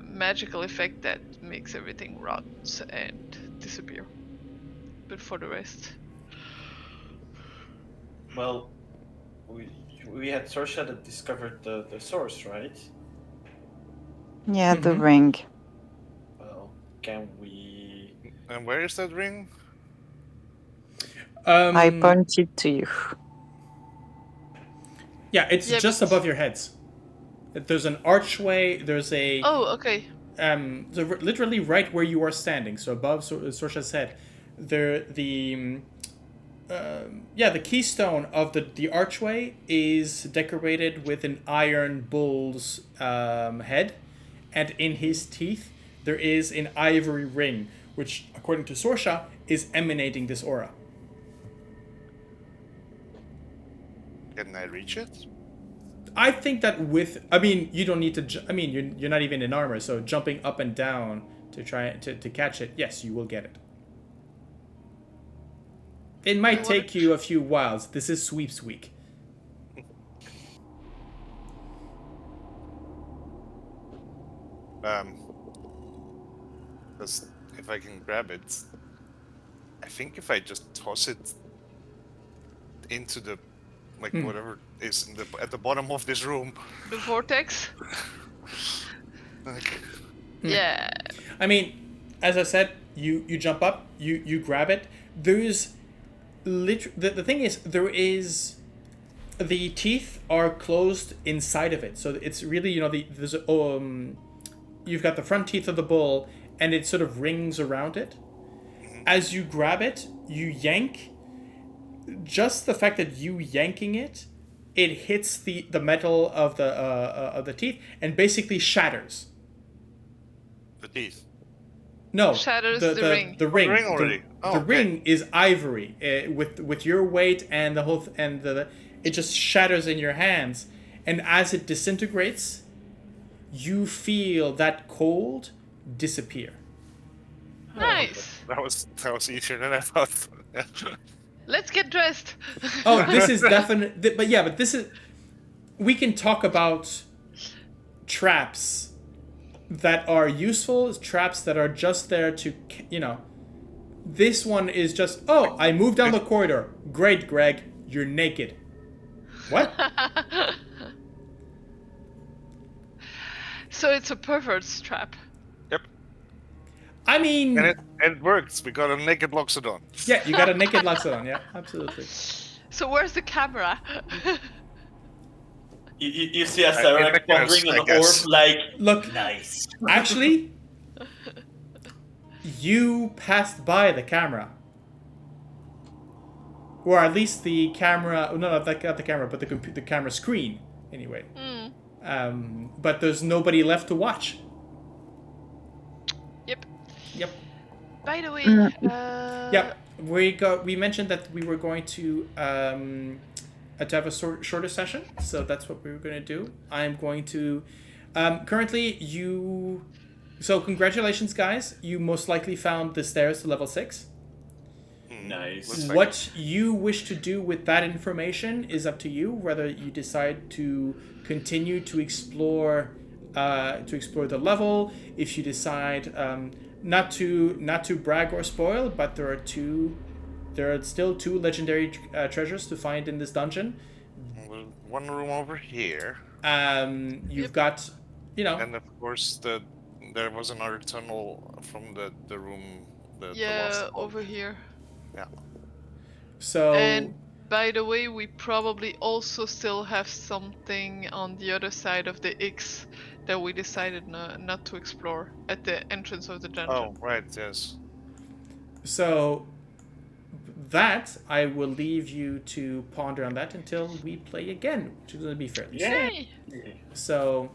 magical effect that makes everything rot and disappear. But for the rest, Well, we had Sorsha that discovered the source, right? Yeah, the Mhm. ring. Well, can we... And where is that ring? I pointed to you. Yeah, it's Yeah, just but- above your heads. There's an archway. There's a oh, okay. so literally right where you are standing. So above Sorsha's head, the keystone of the archway is decorated with an iron bull's head, and in his teeth there is an ivory ring, which, according to Sorsha, is emanating this aura. Can I reach it? I think that you don't need to. You're not even in armor, so jumping up and down to try to catch it, yes, you will get it. It might take you a few whiles. This is sweeps week. Because if I can grab it, I think if I just toss it into the whatever is at the bottom of this room, The vortex. like, Yeah. I mean, as I said, you jump up, you grab it. There's the thing is, there is the teeth are closed inside of it, so it's really there's you've got the front teeth of the bull, and it sort of rings around it. As you grab it, you yank. Just the fact that you yanking it hits the metal of the teeth and basically shatters. the teeth. No, Shatters the ring. The ring. The ring already. The Okay. ring is ivory. With your weight and the whole it just shatters in your hands, and as it disintegrates, you feel that cold disappear. Nice. That was easier than I thought. Let's get dressed. Oh, this is definite. But this is. We can talk about traps that are useful, traps that are just there to, This one is just, I moved down the corridor. Great, Greg, you're naked. What? So it's a pervert's trap. I mean, And it works. We got a naked Luxodon. yeah, you got a naked Luxodon. Yeah, absolutely. So where's the camera? You see a In the Cleric house, pondering I an guess. orb like, Look, nice. actually, you passed by the camera. Or at least the camera, no, not the camera, but the camera screen, anyway. But there's nobody left to watch. Yep. Yep. By the way, Yep. We mentioned that we were going to have a shorter session, so that's what we were going to do. I'm going to currently you. So congratulations, guys! You most likely found the stairs to level 6. Nice. What you wish to do with that information is up to you. Whether you decide to continue to explore the level, if you decide not to brag or spoil, but there are still 2 legendary treasures to find in this dungeon. One room over here. You've got, And of course, there was another tunnel from the room. The last hall. over here. Yeah. So. And by the way, we probably also still have something on the other side of the X that we decided not to explore at the entrance of the dungeon. Oh, right, yes. So that I will leave you to ponder on that until we play again, which is going to be fairly soon. Yay! So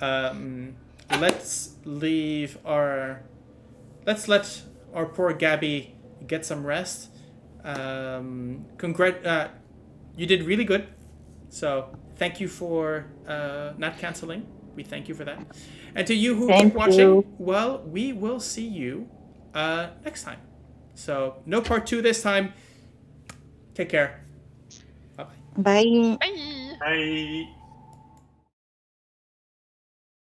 let's let our poor Gabby get some rest. You did really good. So thank you for not canceling. We thank you for that. And to you who keep watching, well, we will see you next time. So no part 2 this time. Take care. Bye-bye. Bye. Bye! Bye.